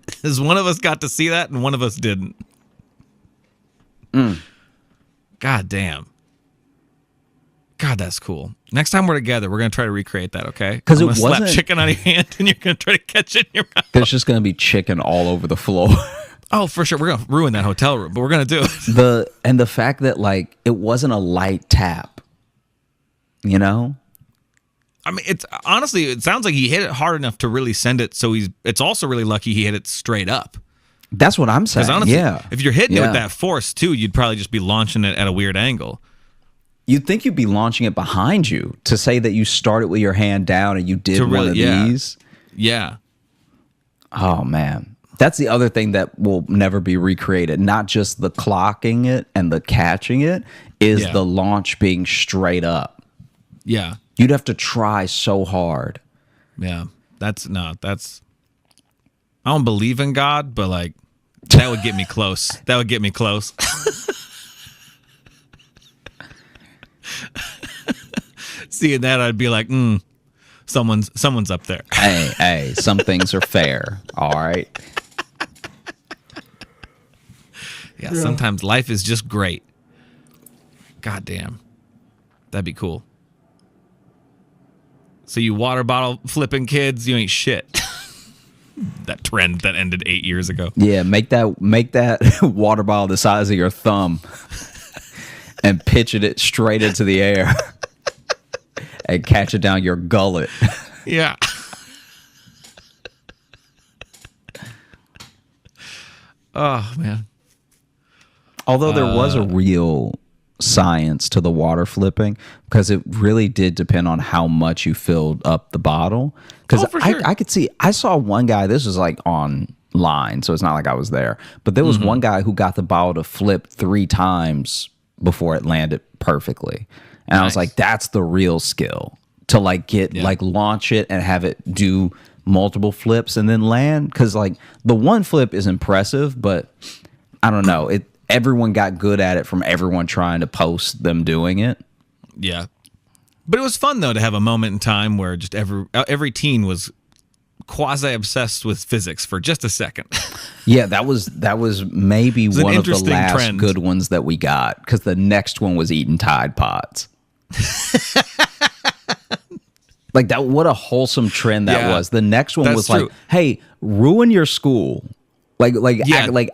Because one of us got to see that and one of us didn't. God damn. God, that's cool. Next time we're together, we're going to try to recreate that, okay? Because it wasn't slap chicken out of your hand and you're going to try to catch it in your mouth. There's just going to be chicken all over the floor. Oh, for sure. We're going to ruin that hotel room, but we're going to do it. The fact that like it wasn't a light tap, you know? I mean, it sounds like he hit it hard enough to really send it. So it's also really lucky he hit it straight up. That's what I'm saying. Because honestly, yeah. if you're hitting it with that force too, you'd probably just be launching it at a weird angle. You'd think you'd be launching it behind you to say that you started with your hand down and you did one of these. Yeah. Oh, man. That's the other thing that will never be recreated. Not just the clocking it and the catching it, is the launch being straight up. Yeah. You'd have to try so hard. Yeah. I don't believe in God, but like that would get me close. That would get me close. Seeing that, I'd be like, someone's up there. Hey, some things are fair. All right. Yeah, sometimes life is just great. God damn. That'd be cool. So you water bottle flipping kids, you ain't shit. That trend that ended 8 years ago. Yeah, make that water bottle the size of your thumb and pitch it straight into the air and catch it down your gullet. Yeah. Oh, man. Although there was a real science to the water flipping, because it really did depend on how much you filled up the bottle. Because I could see, I saw one guy, this was like online, so it's not like I was there, but there was one guy who got the bottle to flip 3 times before it landed perfectly. And I was like, that's the real skill. to like get like launch it and have it do multiple flips and then land, because like the one flip is impressive, but I don't know, everyone got good at it from everyone trying to post them doing it. Yeah. But it was fun though to have a moment in time where just every teen was quasi obsessed with physics for just a second. Yeah, that was maybe one of the last trend. good ones that we got, because the next one was eating Tide Pods. Like that, what a wholesome trend that was. The next one was true. like, hey, ruin your school. Like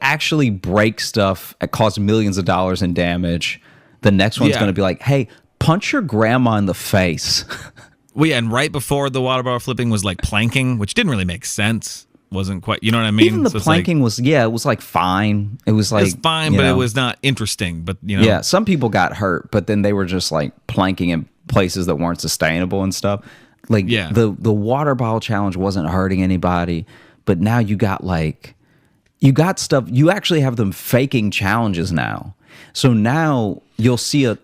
actually break stuff and cause millions of dollars in damage. The next one's going to be like, hey, punch your grandma in the face. Well, yeah, and right before the water bottle flipping was like planking, which didn't really make sense. Wasn't quite, you know what I mean? Even the planking was, it was like fine. It was like, it was fine, but it was not interesting. But you know, yeah, some people got hurt, but then they were just like planking in places that weren't sustainable and stuff. Like the water bottle challenge wasn't hurting anybody, but now you got stuff. You actually have them faking challenges now. So now you'll see a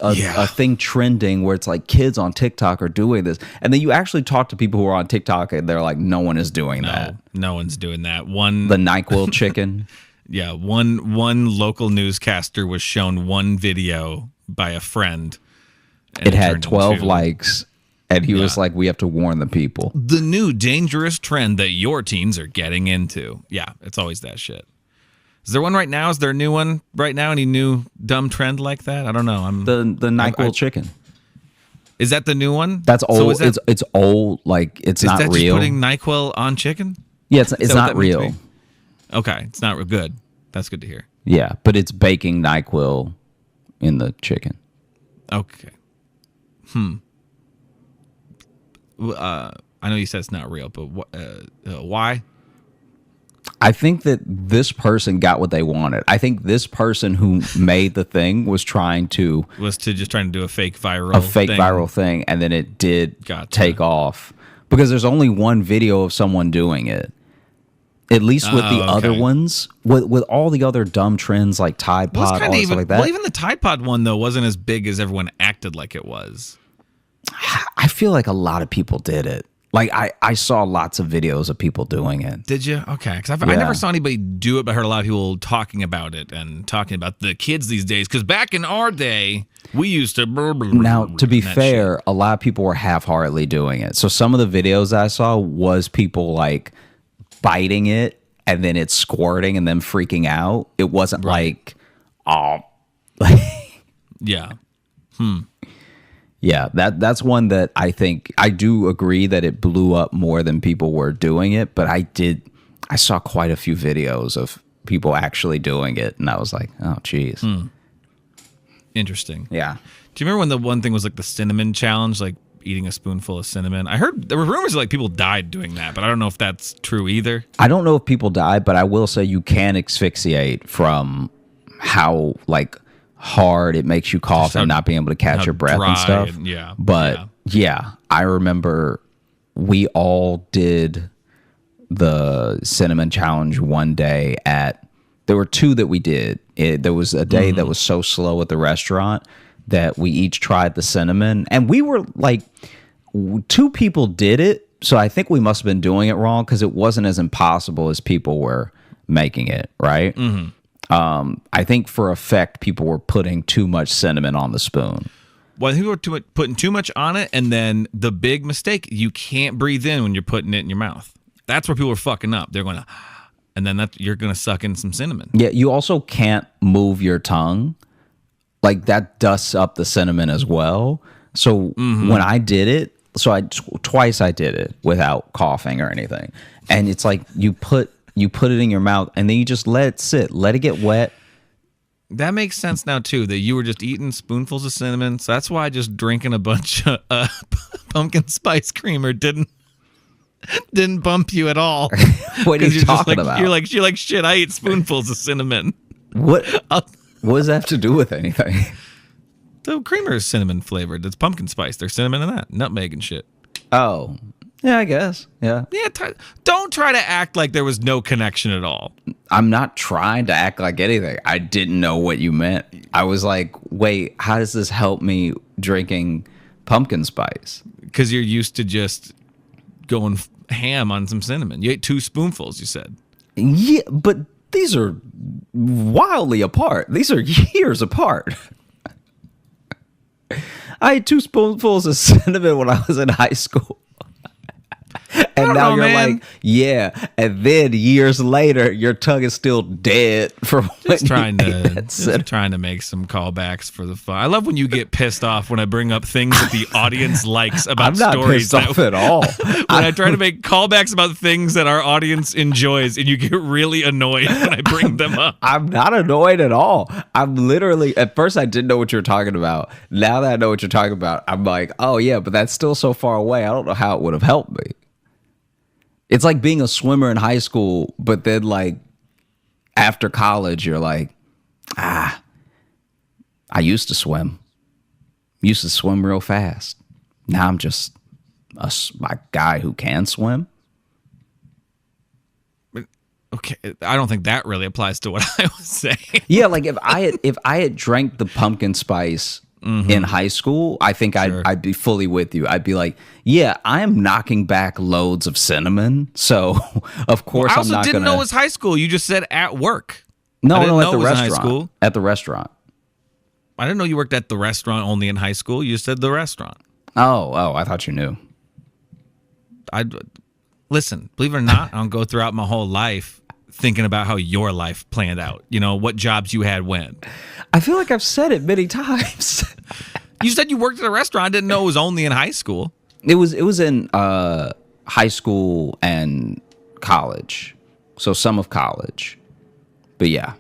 thing trending where it's like kids on TikTok are doing this, and then you actually talk to people who are on TikTok and they're like, no one is doing that. No one's doing that. The NyQuil chicken. Yeah, one local newscaster was shown one video by a friend. It had 12 likes. And he was like, we have to warn the people. The new dangerous trend that your teens are getting into. Yeah, it's always that shit. Is there one right now? Is there a new one right now? Any new dumb trend like that? I don't know. The NyQuil chicken. Is that the new one? That's old. So it's old. Like, it's not real. Is that just putting NyQuil on chicken? Yeah, it's not real. Okay, it's not good. That's good to hear. Yeah, but it's baking NyQuil in the chicken. Okay. I know you said it's not real, but why? I think that this person got what they wanted. I think this person who made the thing was just trying to do a fake viral thing, and then it did take off, because there's only one video of someone doing it. At least with the other ones, with all the other dumb trends like Tide Pod, all stuff like that. Well, even the Tide Pod one though wasn't as big as everyone acted like it was. I feel like a lot of people did it. Like I saw lots of videos of people doing it. Did you? Okay, because I never saw anybody do it, but I heard a lot of people talking about it and talking about the kids these days. Because back in our day, we used to. Now, to be fair, a lot of people were half-heartedly doing it. So some of the videos I saw was people like biting it and then it's squirting and them freaking out. It wasn't like, yeah. Yeah, that's one that I think, I do agree that it blew up more than people were doing it, but I saw quite a few videos of people actually doing it, and I was like, oh, geez. Interesting. Yeah. Do you remember when the one thing was like the cinnamon challenge, like eating a spoonful of cinnamon? I heard there were rumors like people died doing that, but I don't know if that's true either. I don't know if people died, but I will say you can asphyxiate from how, like, hard it makes you cough and not being able to catch your breath and stuff. But I remember we all did the cinnamon challenge one day there were two that we did. There was a day that was so slow at the restaurant that we each tried the cinnamon, and we were like, two people did it. So I think we must have been doing it wrong, because it wasn't as impossible as people were making it. Right. I think for effect, people were putting too much cinnamon on the spoon. Well, I think we were putting too much on it, and then the big mistake, you can't breathe in when you're putting it in your mouth. That's where people are fucking up. They're going to, and then you're going to suck in some cinnamon. Yeah, you also can't move your tongue. Like, that dusts up the cinnamon as well. So when I did it, twice I did it without coughing or anything. And it's like you put it in your mouth, and then you just let it sit, let it get wet. That makes sense now too, that you were just eating spoonfuls of cinnamon. So that's why just drinking a bunch of pumpkin spice creamer didn't bump you at all. What are you talking about? You're like shit. I eat spoonfuls of cinnamon. What does that have to do with anything? The creamer is cinnamon flavored. It's pumpkin spice. There's cinnamon in that, nutmeg and shit. Oh. Yeah, I guess. Yeah. Yeah. Don't try to act like there was no connection at all. I'm not trying to act like anything. I didn't know what you meant. I was like, wait, how does this help me drinking pumpkin spice? Because you're used to just going ham on some cinnamon. You ate 2 spoonfuls, you said. Yeah, but these are wildly apart. These are years apart. I ate 2 spoonfuls of cinnamon when I was in high school. And now you're like, yeah. And then years later, your tongue is still dead from when Just trying to trying to make some callbacks for the fun. I love when you get pissed off when I bring up things that the audience likes about I'm not stories. pissed off at all. When I try to make callbacks about things that our audience enjoys, and you get really annoyed when I bring them up. I'm not annoyed at all. I'm literally, at first I didn't know what you were talking about. Now that I know what you're talking about, I'm like, oh yeah, but that's still so far away. I don't know how it would have helped me. It's like being a swimmer in high school, but then like after college, you're like, I used to swim. Used to swim real fast. Now I'm just a guy who can swim. Okay, I don't think that really applies to what I was saying. Yeah, like if I had drank the pumpkin spice in high school, I think I'd be fully with you. I'd be like, yeah, I'm knocking back loads of cinnamon, so of course I I'm also not didn't gonna. know it was high school. You just said at work. No, I didn't no, know at the it was in high restaurant. school. At the restaurant. I didn't know you worked at the restaurant only in high school. You said the restaurant. Oh, I thought you knew. Listen, believe it or not, I don't go throughout my whole life thinking about how your life planned out. You know, what jobs you had when. I feel like I've said it many times. You said you worked at a restaurant. I didn't know it was only in high school. It was in high school and college, so some of college, but yeah.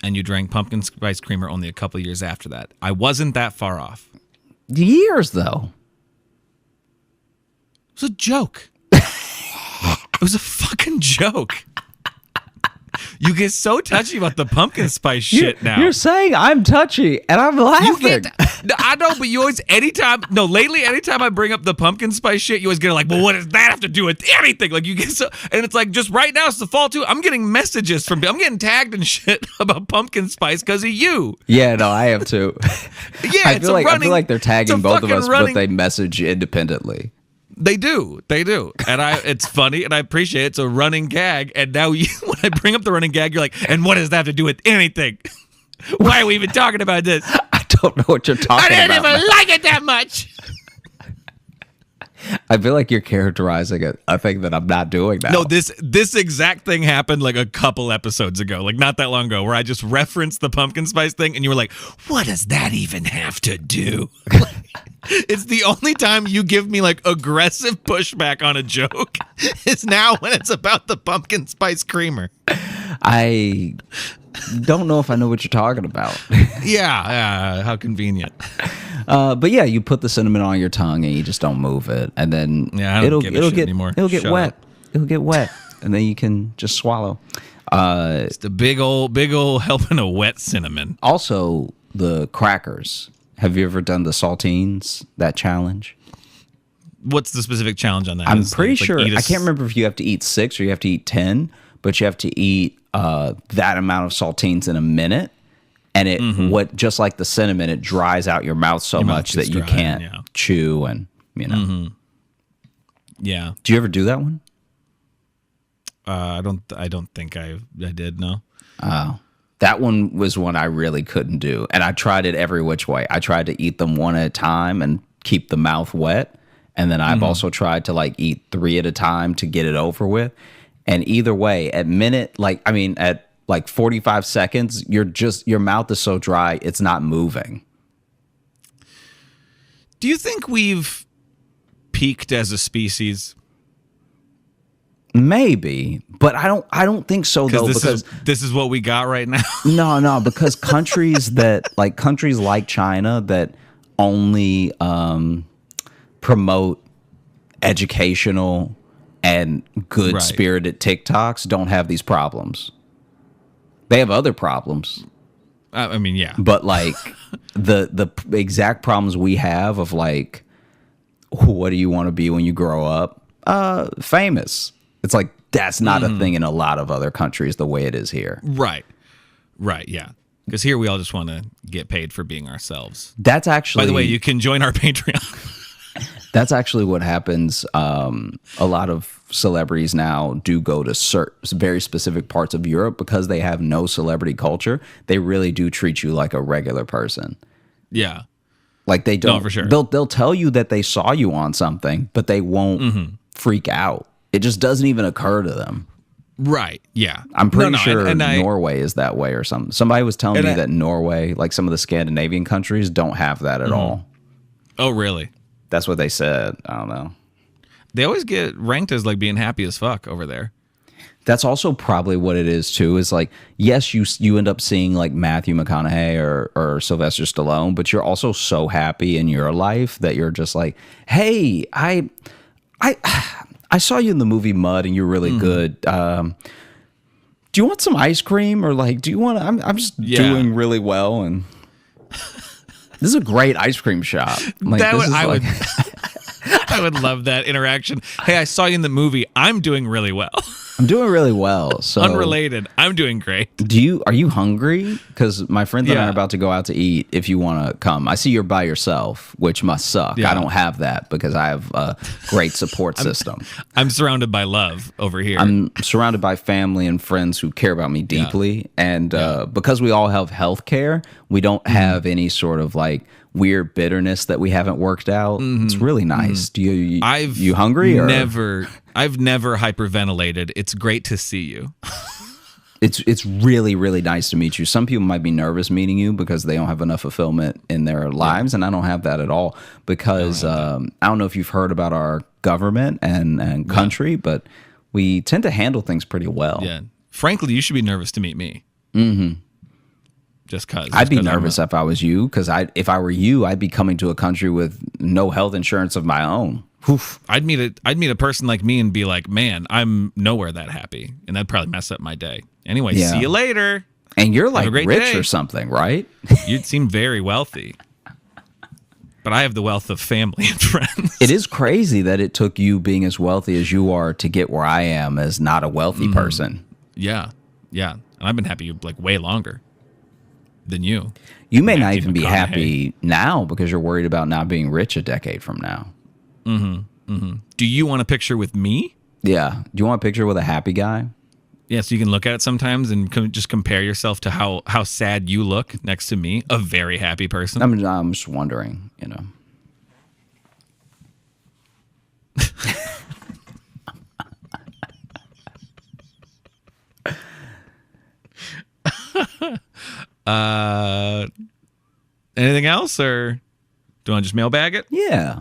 And you drank pumpkin spice creamer only a couple years after that. I wasn't that far off. Years though. It was a joke. It was a fucking joke. You get so touchy about the pumpkin spice shit now. You're saying I'm touchy, and I'm laughing. I know, but you always, lately, anytime I bring up the pumpkin spice shit, you always get like, well, what does that have to do with anything? Like, you get so, and it's like, just right now, it's the fall too. I'm getting messages I'm getting tagged and shit about pumpkin spice because of you. Yeah, no, I have too. Yeah, I feel like they're tagging both of us, but they message independently. They do. And it's funny and I appreciate it. It's a running gag. And now when I bring up the running gag, you're like, and what does that have to do with anything? Why are we even talking about this? I don't know what you're talking about. I didn't even like it that much. I feel like you're characterizing a thing that I'm not doing now. No, this exact thing happened like a couple episodes ago, like not that long ago, where I just referenced the pumpkin spice thing and you were like, what does that even have to do? It's the only time you give me like aggressive pushback on a joke is now when it's about the pumpkin spice creamer. I don't know if I know what you're talking about. Yeah, how convenient. But yeah, you put the cinnamon on your tongue and you just don't move it, and then it'll get anymore. It'll get Shut wet. up. It'll get wet, and then you can just swallow. It's the big old helping of wet cinnamon. Also, the crackers. Have you ever done the saltines, that challenge? What's the specific challenge on that? I'm pretty sure. I can't remember if you have to eat 6 or you have to eat 10, but you have to eat that amount of saltines in a minute. And it, just like the cinnamon, it dries out your mouth so much that you can't chew, and you know. Yeah. Do you ever do that one? I don't think I did. No. Oh, that one was one I really couldn't do, and I tried it every which way. I tried to eat them one at a time and keep the mouth wet, and then I've also tried to like eat 3 at a time to get it over with. And either way, at 45 seconds, your mouth is so dry, it's not moving. Do you think we've peaked as a species? Maybe, but I don't think so though, because this is what we got right now. No, because countries like China that only promote educational and good spirited TikToks don't have these problems. They have other problems. I mean, yeah. But like the exact problems we have of like, what do you want to be when you grow up? Famous. It's like that's not a thing in a lot of other countries the way it is here. Right, yeah. Because here we all just want to get paid for being ourselves. That's actually. By the way, you can join our Patreon. That's actually what happens. A lot of celebrities now do go to very specific parts of Europe because they have no celebrity culture. They really do treat you like a regular person. Yeah. Like they don't. No, for sure. They'll tell you that they saw you on something, but they won't freak out. It just doesn't even occur to them. Right. Yeah. I'm pretty sure and Norway is that way or something. Somebody was telling me that Norway, like some of the Scandinavian countries, don't have that at all. Oh, really? That's what they said. I don't know. They always get ranked as like being happy as fuck over there. That's also probably what it is too. Is like, yes, you end up seeing like Matthew McConaughey or Sylvester Stallone, but you're also so happy in your life that you're just like, hey, I saw you in the movie Mud and you're really good. Do you want some ice cream or like, do you want? I'm just doing really well and. This is a great ice cream shop. Like, I would love that interaction. Hey, I saw you in the movie. I'm doing really well. I'm doing really well. So unrelated. I'm doing great. Are you hungry? Because my friends and I are about to go out to eat. If you want to come, I see you're by yourself, which must suck. Yeah. I don't have that because I have a great support system. I'm surrounded by love over here. I'm surrounded by family and friends who care about me deeply, and because we all have health care, we don't have any sort of like weird bitterness that we haven't worked out. It's really nice. Do you hungry? I've never hyperventilated. It's great to see you. It's really, really nice to meet you. Some people might be nervous meeting you because they don't have enough fulfillment in their lives, and I don't have that at all because I don't know if you've heard about our government and country, but we tend to handle things pretty well. Yeah. Frankly, you should be nervous to meet me. Just because. I'd be nervous if I was you, because if I were you, I'd be coming to a country with no health insurance of my own. Oof. I'd meet a person like me and be like, man, I'm nowhere that happy, and that'd probably mess up my day. Anyway, see you later. And you're like rich day. or something, right? You'd seem very wealthy, but I have the wealth of family and friends. It is crazy that it took you being as wealthy as you are to get where I am as not a wealthy person. Yeah, and I've been happy like way longer than you. You may not even be happy now because you're worried about not being rich a decade from now. Do you want a picture with me? Yeah. Do you want a picture with a happy guy? Yeah, so you can look at it sometimes and just compare yourself to how sad you look next to me, a very happy person. I'm just wondering, you know. Anything else, or do you want to just mailbag it? Yeah.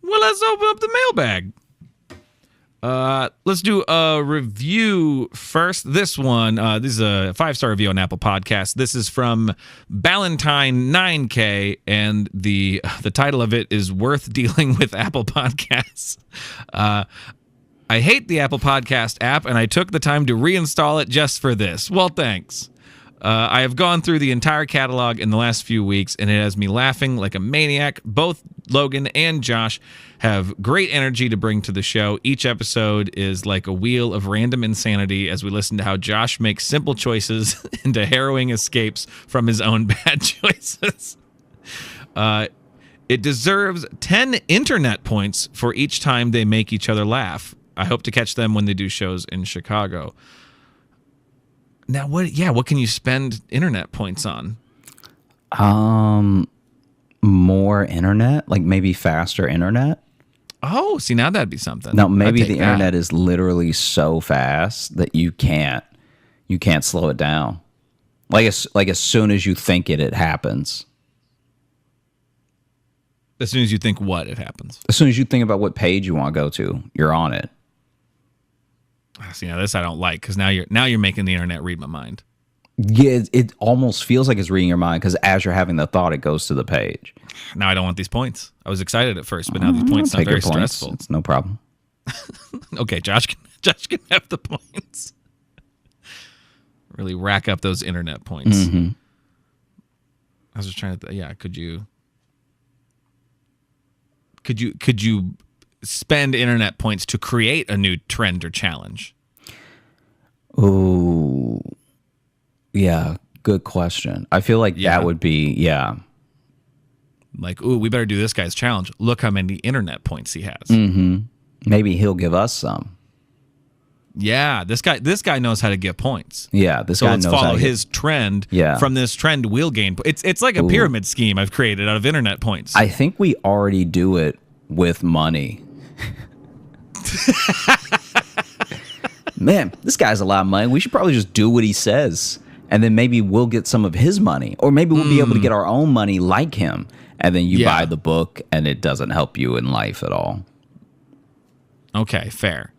Well, let's open up the mailbag. Let's do a review first. This one, this is a 5-star review on Apple Podcasts. This is from Ballantyne 9K, and the title of it is "Worth Dealing with Apple Podcasts." I hate the Apple Podcast app, and I took the time to reinstall it just for this. Well, thanks. I have gone through the entire catalog in the last few weeks, and it has me laughing like a maniac. Both Logan and Josh have great energy to bring to the show. Each episode is like a wheel of random insanity as we listen to how Josh makes simple choices into harrowing escapes from his own bad choices. It deserves 10 internet points for each time they make each other laugh. I hope to catch them when they do shows in Chicago. Now, what can you spend internet points on? More internet, like maybe faster internet. Oh, see, now that'd be something. No, maybe the internet is literally so fast that you can't slow it down. Like as soon as you think it happens. As soon as you think what, it happens. As soon as you think about what page you want to go to, you're on it. See, now this I don't like, because now you're making the internet read my mind. Yeah, it almost feels like it's reading your mind because as you're having the thought, it goes to the page. Now I don't want these points. I was excited at first, but now these points sound very stressful. It's no problem. Okay, Josh can have the points. Really rack up those internet points. I was just trying to. Could you spend internet points to create a new trend or challenge? Ooh. Yeah, good question. I feel like that would be, like, ooh, we better do this guy's challenge. Look how many internet points he has. Maybe he'll give us some. Yeah, this guy knows how to get points. Yeah, this So guy let's knows how follow to his trend. Yeah. From this trend, we'll gain. It's like a pyramid scheme I've created out of internet points. I think we already do it with money. Man, this guy's a lot of money. We should probably just do what he says. And then maybe we'll get some of his money. Or maybe we'll be able to get our own money like him. And then you buy the book and it doesn't help you in life at all. Okay, fair.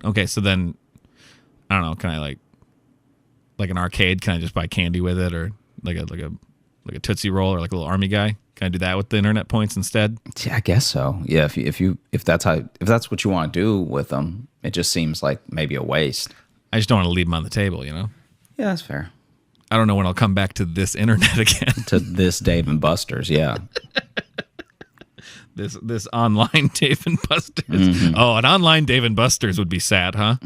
Okay, so then, I don't know, can I like an arcade, can I just buy candy with it, or like a Tootsie Roll, or like a little army guy? Can I do that with the internet points instead? Yeah, I guess so. Yeah, if that's what you want to do with them, it just seems like maybe a waste. I just don't want to leave them on the table, you know? Yeah, that's fair. I don't know when I'll come back to this internet again. To this Dave and Buster's, yeah. This online Dave and Buster's. Oh, an online Dave and Buster's would be sad, huh?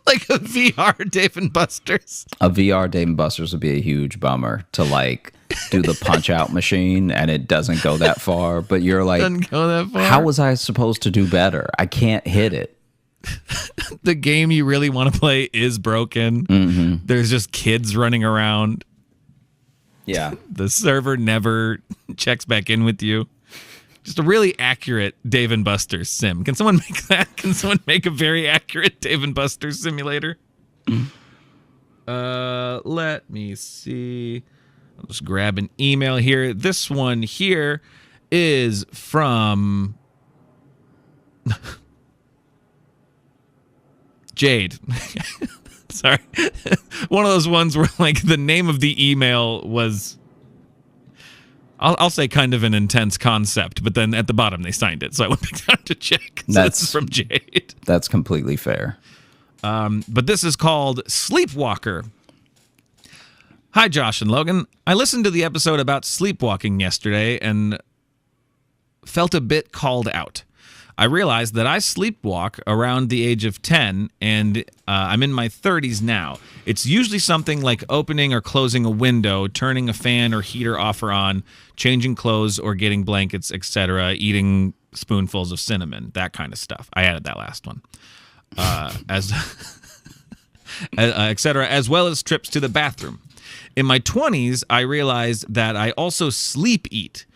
Like a VR Dave and Buster's. A VR Dave and Buster's would be a huge bummer to like do the punch out machine and it doesn't go that far. But you're like, Doesn't go that far. how was I supposed to do better? I can't hit it. The game you really want to play is broken. There's just kids running around. Yeah. The server never checks back in with you. Just a really accurate Dave and Buster's sim. Can someone make that? Can someone make a very accurate Dave and Buster's simulator? Let me see. I'll just grab an email here. This one here is from Jade. Sorry. One of those ones where like the name of the email was, I'll say kind of an intense concept, but then at the bottom they signed it. So I went back down to check. So this is from Jade. That's completely fair. But this is called Sleepwalker. Hi, Josh and Logan. I listened to the episode about sleepwalking yesterday and felt a bit called out. I realized that I sleepwalk around the age of 10, and I'm in my 30s now. It's usually something like opening or closing a window, turning a fan or heater off or on, changing clothes or getting blankets, etc., eating spoonfuls of cinnamon, that kind of stuff. I added that last one. Etc., as well as trips to the bathroom. In my 20s, I realized that I also sleep eat.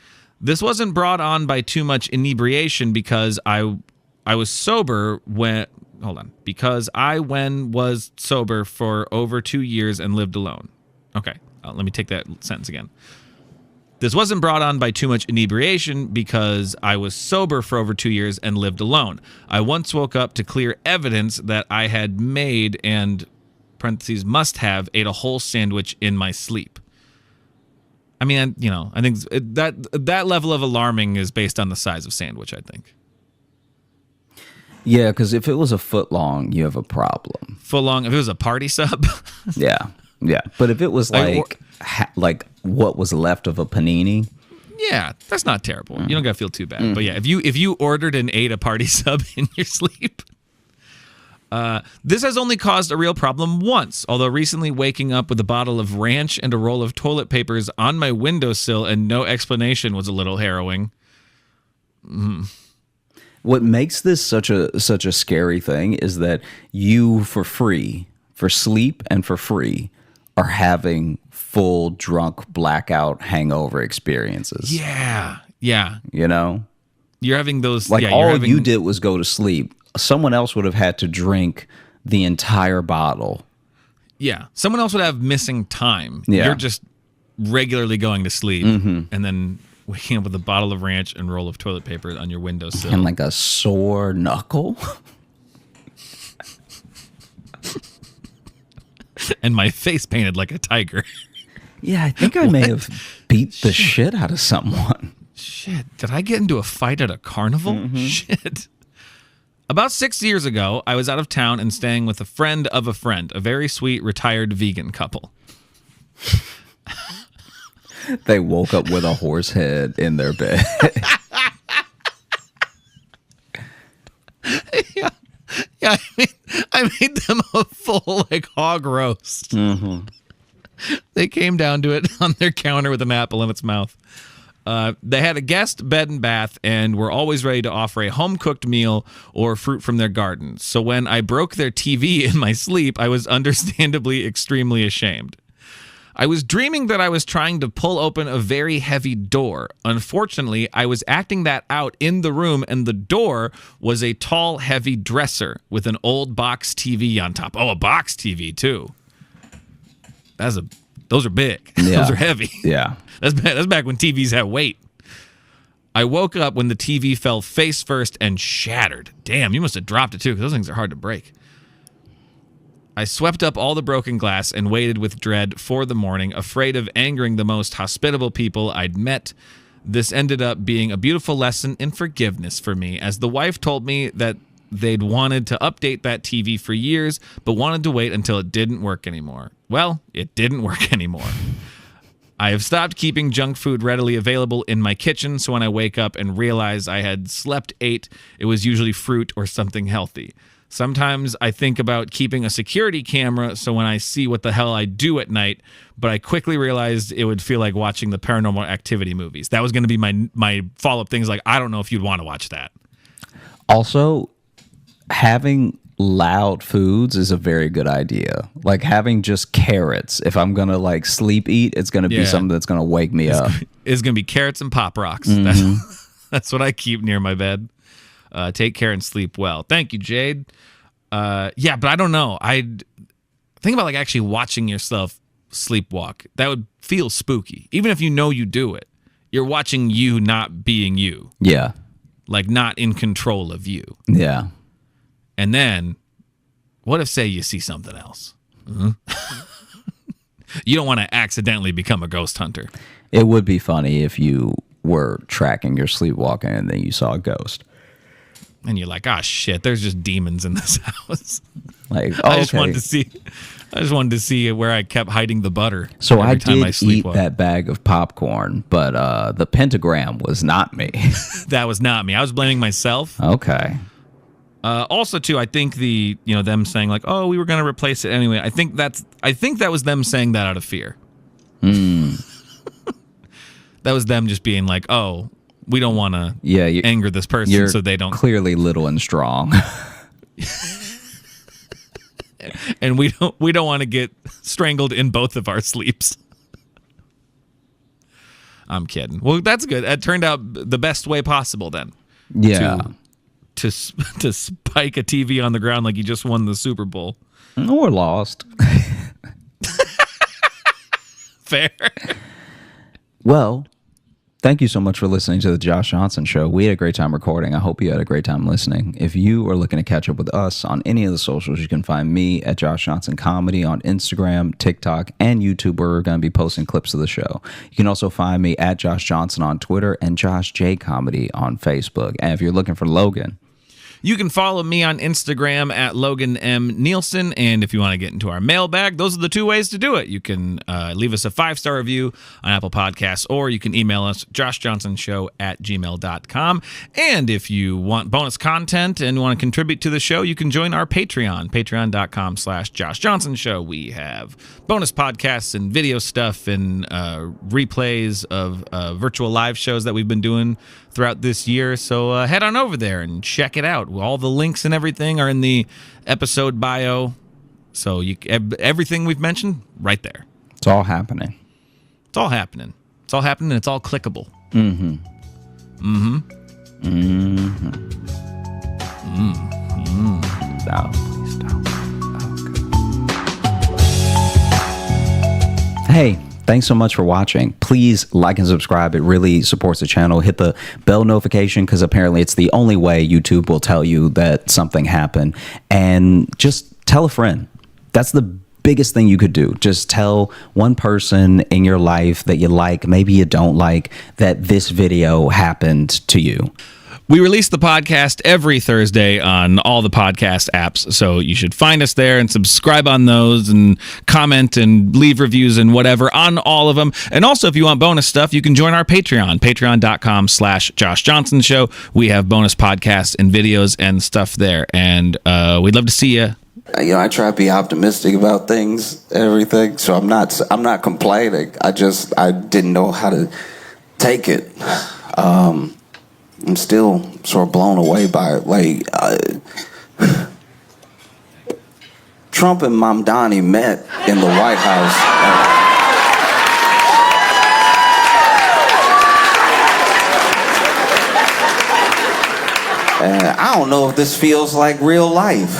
This wasn't brought on by too much inebriation because I was sober when was sober for over 2 years and lived alone. Okay, let me take that sentence again. This wasn't brought on by too much inebriation because I was sober for over 2 years and lived alone. I once woke up to clear evidence that I had made and parentheses must have ate a whole sandwich in my sleep. I mean, I think that level of alarming is based on the size of sandwich, I think. Yeah, because if it was a foot long, you have a problem. Foot long, if it was a party sub. Yeah. But if it was like what was left of a panini. Yeah, that's not terrible. You don't got to feel too bad. But yeah, if you ordered and ate a party sub in your sleep. This has only caused a real problem once, although recently waking up with a bottle of ranch and a roll of toilet papers on my windowsill and no explanation was a little harrowing. What makes this such a scary thing is that you, for sleep and for free, are having full drunk blackout hangover experiences. Yeah. You know? You're having those... Like all you did was go to sleep. Someone else would have had to drink the entire bottle. Yeah. Someone else would have missing time. Yeah. You're just regularly going to sleep and then waking up with a bottle of ranch and roll of toilet paper on your windowsill. And like a sore knuckle. And my face painted like a tiger. Yeah, I think I may have beat the shit out of someone. Shit. Did I get into a fight at a carnival? Shit. About 6 years ago, I was out of town and staying with a friend of a friend, a very sweet retired vegan couple. They woke up with a horse head in their bed. Yeah, I made them a full hog roast. They came down to it on their counter with an apple in its mouth. They had a guest bed and bath and were always ready to offer a home-cooked meal or fruit from their gardens. So when I broke their TV in my sleep, I was understandably extremely ashamed. I was dreaming that I was trying to pull open a very heavy door. Unfortunately, I was acting that out in the room, and the door was a tall, heavy dresser with an old box TV on top. Oh, a box TV, too. Those are big. Yeah. Those are heavy. Yeah. That's back when TVs had weight. I woke up when the TV fell face first and shattered. Damn, you must have dropped it too, because those things are hard to break. I swept up all the broken glass and waited with dread for the morning, afraid of angering the most hospitable people I'd met. This ended up being a beautiful lesson in forgiveness for me, as the wife told me that they'd wanted to update that TV for years, but wanted to wait until it didn't work anymore. Well, it didn't work anymore. I have stopped keeping junk food readily available in my kitchen, so when I wake up and realize I had slept 8, it was usually fruit or something healthy. Sometimes I think about keeping a security camera so when I see what the hell I do at night, but I quickly realized it would feel like watching the Paranormal Activity movies. That was going to be my follow-up things, like, I don't know if you'd want to watch that. Also, having loud foods is a very good idea. Like having just carrots. If I'm gonna like sleep eat, it's gonna be something that's gonna wake me up. It's gonna be carrots and Pop Rocks. That's what I keep near my bed. Take care and sleep well. Thank you, Jade. Yeah, but I don't know. I think about like actually watching yourself sleepwalk. That would feel spooky, even if you know you do it. You're watching you not being you. Yeah. Like not in control of you. Yeah. And then, what if, say, you see something else? You don't want to accidentally become a ghost hunter. It would be funny if you were tracking your sleepwalking and then you saw a ghost. And you're like, oh, shit, there's just demons in this house. Like, I just wanted to see where I kept hiding the butter. So I time did eat that bag of popcorn, but the pentagram was not me. That was not me. I was blaming myself. Okay. Also, too, I think them saying like, "Oh, we were going to replace it anyway." I think that was them saying that out of fear. That was them just being like, "Oh, we don't want to anger this person, so they don't." Clearly, little and strong. And we don't want to get strangled in both of our sleeps. I'm kidding. Well, that's good. It turned out the best way possible then. Yeah. To spike a TV on the ground like you just won the Super Bowl. Or lost. Fair. Well, thank you so much for listening to the Josh Johnson Show. We had a great time recording. I hope you had a great time listening. If you are looking to catch up with us on any of the socials, you can find me at Josh Johnson Comedy on Instagram, TikTok, and YouTube, where we're going to be posting clips of the show. You can also find me at Josh Johnson on Twitter and Josh J Comedy on Facebook. And if you're looking for Logan, you can follow me on Instagram at Logan M. Nielsen. And if you want to get into our mailbag, those are the 2 ways to do it. You can leave us a 5-star review on Apple Podcasts, or you can email us, joshjohnsonshow@gmail.com. And if you want bonus content and want to contribute to the show, you can join our Patreon, patreon.com/Josh Johnson Show. We have bonus podcasts and video stuff and replays of virtual live shows that we've been doing throughout this year. So head on over there and check it out. All the links and everything are in the episode bio. So everything we've mentioned, right there. It's all happening. It's all happening. It's all happening. It's all clickable. Mm-hmm. Mm-hmm. Mm-hmm. Mm-hmm. Stop. Please stop. Okay. Hey. Thanks so much for watching. Please like and subscribe. It really supports the channel. Hit the bell notification, because apparently it's the only way YouTube will tell you that something happened. And just tell a friend. That's the biggest thing you could do. Just tell one person in your life that you like, maybe you don't like, that this video happened to you. We release the podcast every Thursday on all the podcast apps, so you should find us there and subscribe on those and comment and leave reviews and whatever on all of them. And also, if you want bonus stuff, you can join our Patreon, patreon.com/Josh Johnson Show. We have bonus podcasts and videos and stuff there, and we'd love to see you I try to be optimistic about things, everything. So I'm not complaining. I didn't know how to take it. I'm still sort of blown away by it. Like, Trump and Mamdani met in the White House. I don't know if this feels like real life.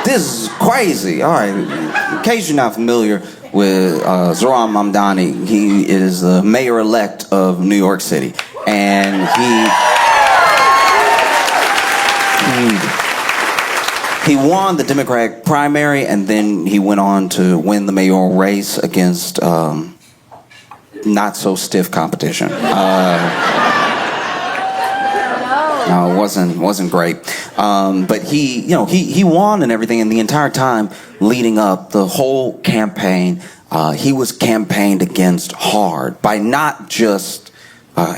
This is crazy. All right, in case you're not familiar with Zohran Mamdani, he is the mayor-elect of New York City. And he won the Democratic primary, and then he went on to win the mayoral race against not so stiff competition. No, it wasn't great. But he won and everything, and the entire time leading up, the whole campaign, he was campaigned against hard by not just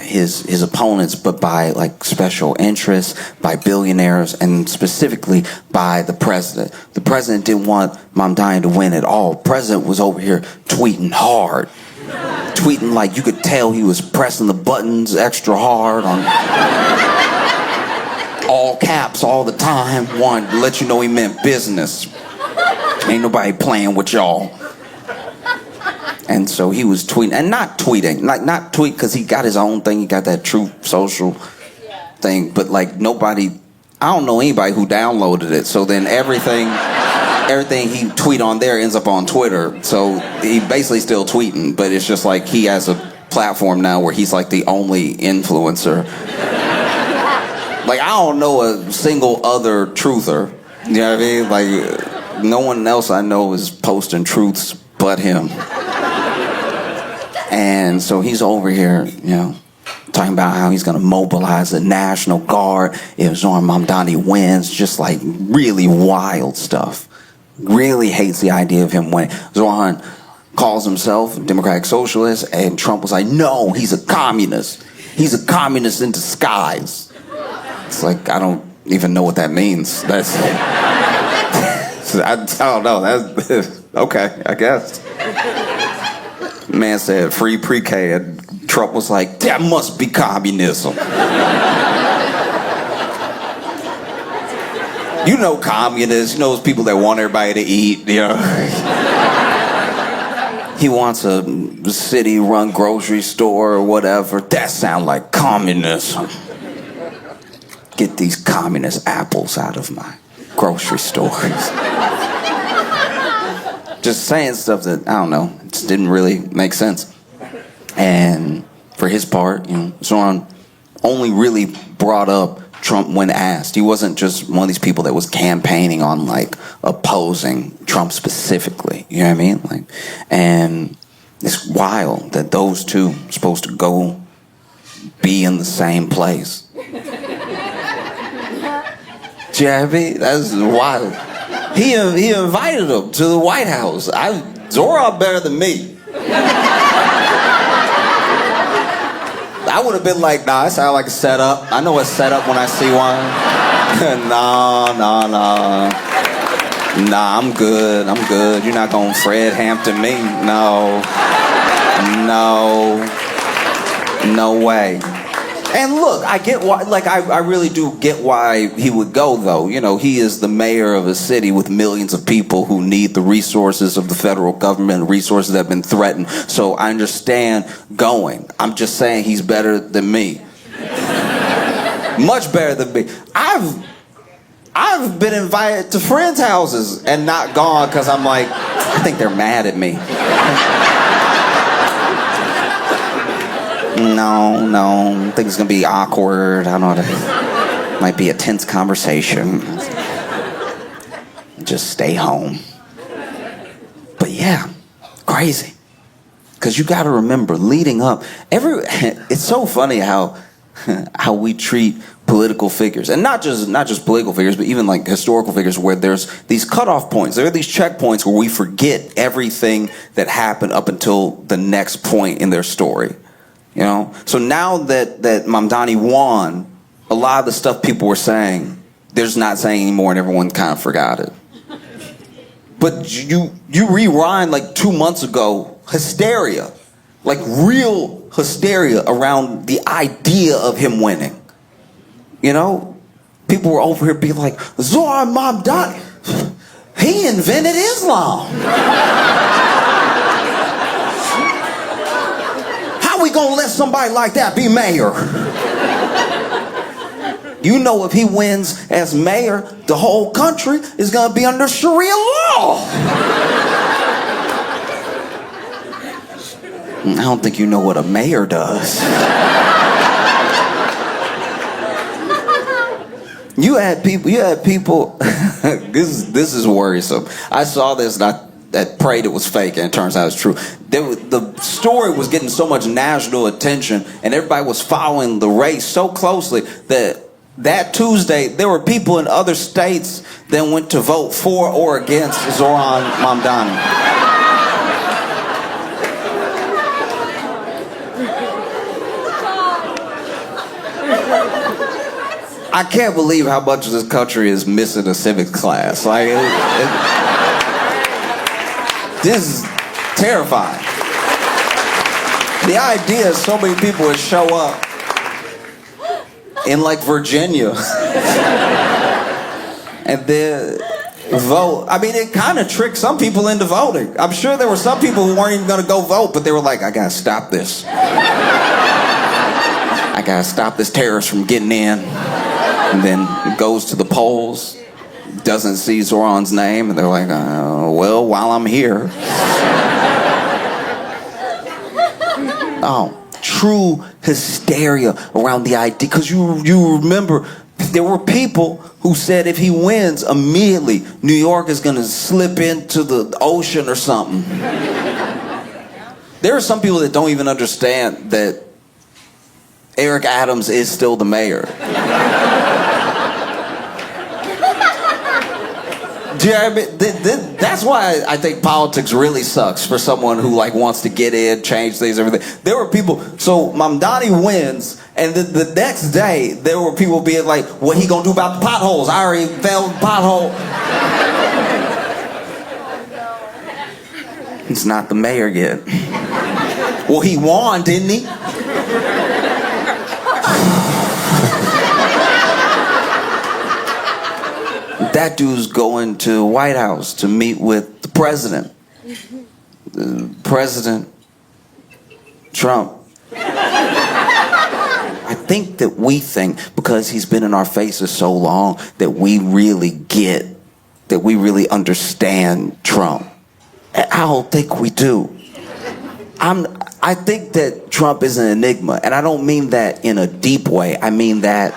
his opponents, but by like special interests, by billionaires, and specifically by the president. The president didn't want Mamdani to win at all. The president was over here tweeting hard. Tweeting like you could tell he was pressing the buttons extra hard on all caps all the time. Wanted to let you know he meant business. Ain't nobody playing with y'all. And so he was tweeting, and not tweet because he got his own thing. He got that Truth Social thing, but like nobody, I don't know anybody who downloaded it. So then everything he tweet on there ends up on Twitter. So he basically still tweeting, but it's just like he has a platform now where he's like the only influencer. Like, I don't know a single other truther. You know what I mean? Like, no one else I know is posting truths but him. And so he's over here, talking about how he's going to mobilize the National Guard if Zohran Mamdani wins. Just like really wild stuff. Really hates the idea of him winning. Zohran calls himself a democratic socialist, and Trump was like, no, he's a communist. He's a communist in disguise. It's like, I don't even know what that means. That's I don't know. That's okay, I guess. Man said free pre-K, and Trump was like, that must be communism. You know communists, you know those people that want everybody to eat, He wants a city-run grocery store or whatever. That sounds like communism. Get these communist apples out of my grocery stores. Just saying stuff that, I don't know, just didn't really make sense. And for his part, Zohran only really brought up Trump when asked. He wasn't just one of these people that was campaigning on, like, opposing Trump specifically. You know what I mean? Like, and it's wild that those two are supposed to go be in the same place. You know what I mean? That's wild. He invited him to the White House. Zohran better than me. I would have been like, nah, it sounds like a setup. I know a setup when I see one. Nah, I'm good. You're not gonna Fred Hampton me. No way. And look, I get why, like, I really do get why he would go, though. He is the mayor of a city with millions of people who need the resources of the federal government, resources that have been threatened. So I understand going. I'm just saying he's better than me. Much better than me. I've been invited to friends' houses and not gone because I'm like, I think they're mad at me. No, I think it's gonna be awkward. I don't know. Might be a tense conversation. Just stay home. But yeah, crazy. Because you got to remember, leading up, it's so funny how we treat political figures, and not just political figures, but even like historical figures, where there's these cutoff points. There are these checkpoints where we forget everything that happened up until the next point in their story. So now that Mamdani won, a lot of the stuff people were saying there's not saying anymore, and everyone kind of forgot it. But you rewind like 2 months ago, hysteria, like real hysteria around the idea of him winning. You know, people were over here being like, Zoran Mamdani, he invented Islam. How we gonna let somebody like that be mayor? You know, if he wins as mayor, the whole country is gonna be under Sharia law. I don't think you know what a mayor does. You had people, this is worrisome. I saw this and I prayed it was fake, and it turns out it's true. The story was getting so much national attention, and everybody was following the race so closely that Tuesday, there were people in other states that went to vote for or against Zoran Mamdani. I can't believe how much of this country is missing a civics class. Like, this is terrifying. The idea is so many people would show up in like Virginia and then vote. I mean, it kind of tricked some people into voting. I'm sure there were some people who weren't even going to go vote, but they were like, I gotta stop this. I gotta stop this terrorist from getting in. And then it goes to the polls, doesn't see Zoran's name, and they're like, well, while I'm here. Oh, true hysteria around the idea. Because you remember, there were people who said if he wins, immediately New York is going to slip into the ocean or something. There are some people that don't even understand that Eric Adams is still the mayor. Do you know what I mean? That's why I think politics really sucks for someone who like wants to get in, change things, everything. There were people. So Mamdani wins, and the next day there were people being like, "What he gonna do about the potholes? I already fell pothole." He's not the mayor yet. Well, he won, didn't he? That dude's going to the White House to meet with the president. President Trump. I think that we think, because he's been in our faces so long, that we really understand Trump. I don't think we do. I think that Trump is an enigma, and I don't mean that in a deep way. I mean that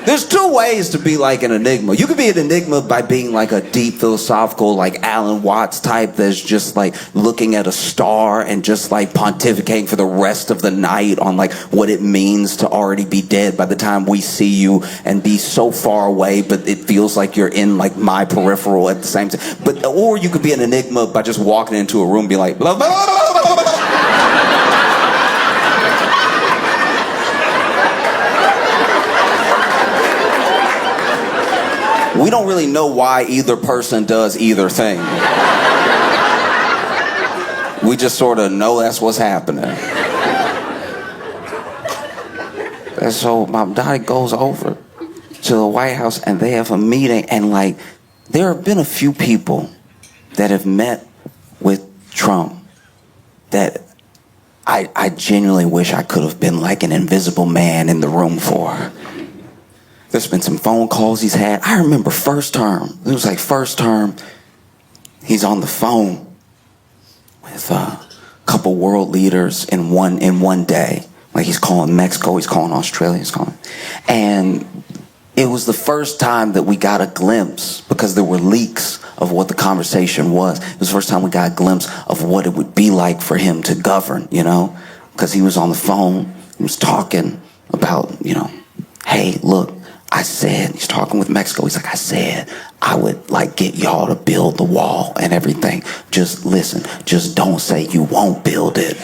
there's two ways to be like an enigma. You could be an enigma by being like a deep philosophical, like Alan Watts type that's just like looking at a star and just like pontificating for the rest of the night on like what it means to already be dead by the time we see you, and be so far away, but it feels like you're in like my peripheral at the same time. But or you could be an enigma by just walking into a room and be like, blah, blah, blah, blah, blah, blah. We don't really know why either person does either thing. We just sort of know that's what's happening. And so Mamdani goes over to the White House and they have a meeting, and like there have been a few people that have met with Trump that I genuinely wish I could have been like an invisible man in the room for. There's been some phone calls he's had. I remember first term. It was like first term. He's on the phone with a couple world leaders in one day. Like he's calling Mexico, he's calling Australia, he's calling. And it was the first time that we got a glimpse, because there were leaks of what the conversation was. It was the first time we got a glimpse of what it would be like for him to govern, you know? Because he was on the phone, he was talking about, you know, hey, look, I said, he's talking with Mexico, he's like, I said I would like get y'all to build the wall and everything. Just listen, just don't say you won't build it.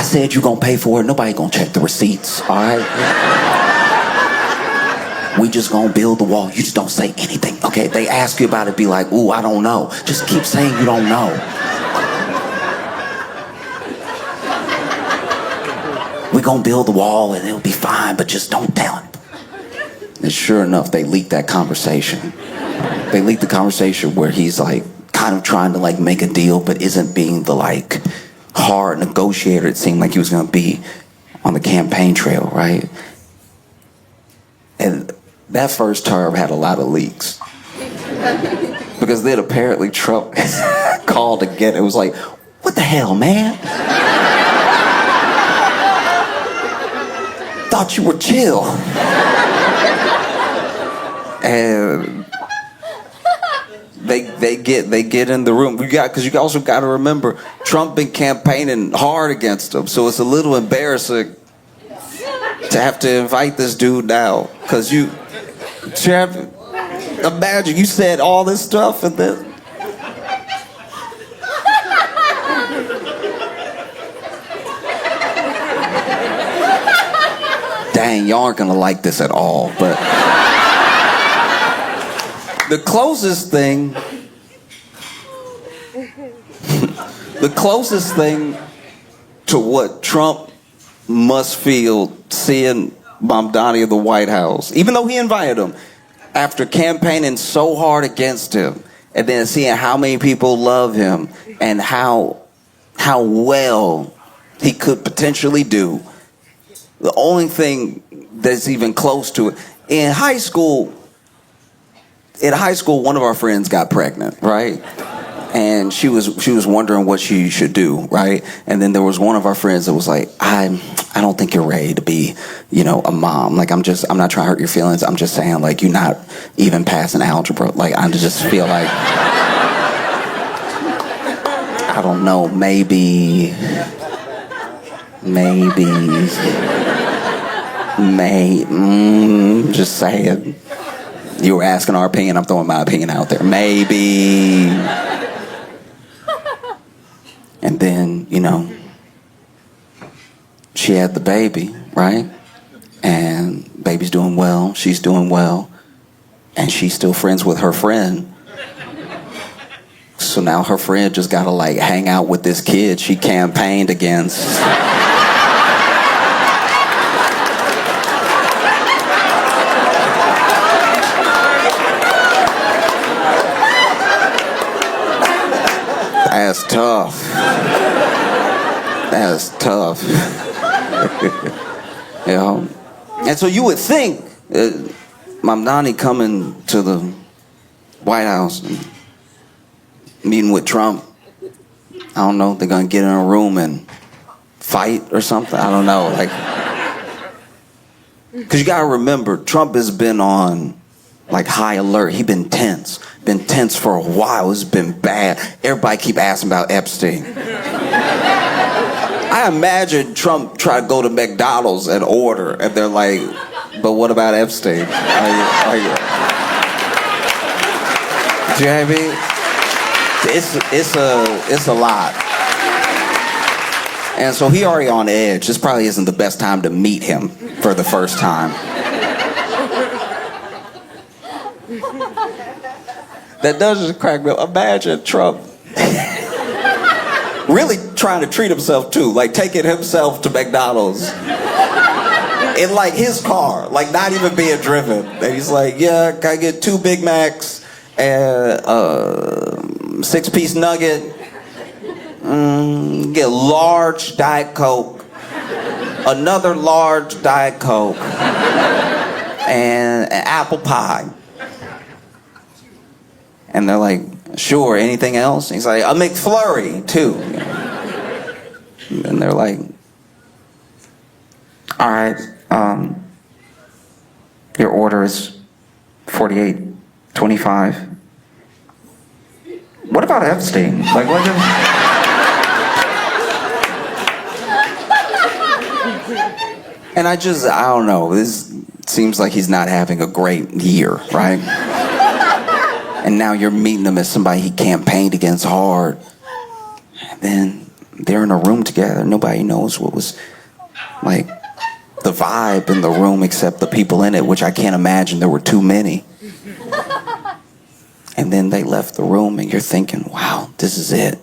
said you gonna pay for it. Nobody gonna check the receipts, all right? We just gonna build the wall. You just don't say anything, okay? They ask you about it, be like, ooh, I don't know. Just keep saying you don't know. We gonna build the wall and it'll be fine, but just don't tell him. And sure enough, they leaked that conversation. They leaked the conversation where he's like kind of trying to like make a deal, but isn't being the like hard negotiator it seemed like he was gonna be on the campaign trail, right? And that first term had a lot of leaks. Because then apparently Trump called again. It was like, what the hell, man? Thought you were chill. And they get in the room. Because you also got to remember, Trump been campaigning hard against him, so it's a little embarrassing to have to invite this dude now. Because imagine you said all this stuff and then. Dang, y'all aren't gonna like this at all, but. The closest thing to what Trump must feel seeing Mamdani in the White House, even though he invited him, after campaigning so hard against him, and then seeing how many people love him and how well he could potentially do, the only thing that's even close to it, in high school, one of our friends got pregnant, right? And she was wondering what she should do, right? And then there was one of our friends that was like, I don't think you're ready to be, a mom. Like, I'm not trying to hurt your feelings. I'm just saying, like, you're not even passing algebra. Like, I just feel like, I don't know, maybe, just saying. You were asking our opinion, I'm throwing my opinion out there. Maybe. And then, she had the baby, right? And baby's doing well, she's doing well, and she's still friends with her friend. So now her friend just gotta like hang out with this kid she campaigned against. That's tough. That's tough. And so you would think Mamdani coming to the White House and meeting with Trump, I don't know, they're gonna get in a room and fight or something. I don't know, because you gotta remember, Trump has been on like high alert. He's been tense for a while. It's been bad. Everybody keep asking about Epstein. I imagine Trump try to go to McDonald's and order, and they're like, but what about Epstein? Do you know what I mean? It's a lot. And so he already on edge. This probably isn't the best time to meet him for the first time. That does just crack me up. Imagine Trump really trying to treat himself too, like taking himself to McDonald's in like his car, like not even being driven. And he's like, yeah, can I get 2 Big Macs and 6-piece nugget, get a large Diet Coke, another large Diet Coke, and an apple pie. And they're like, sure, anything else? And he's like, a McFlurry, too. And they're like, all right, your order is $48.25. What about Epstein? Like, what? And I don't know. This seems like he's not having a great year, right? And now you're meeting him as somebody he campaigned against hard. And then they're in a room together. Nobody knows what was like the vibe in the room except the people in it, which I can't imagine there were too many. And then they left the room, and you're thinking, wow, this is it.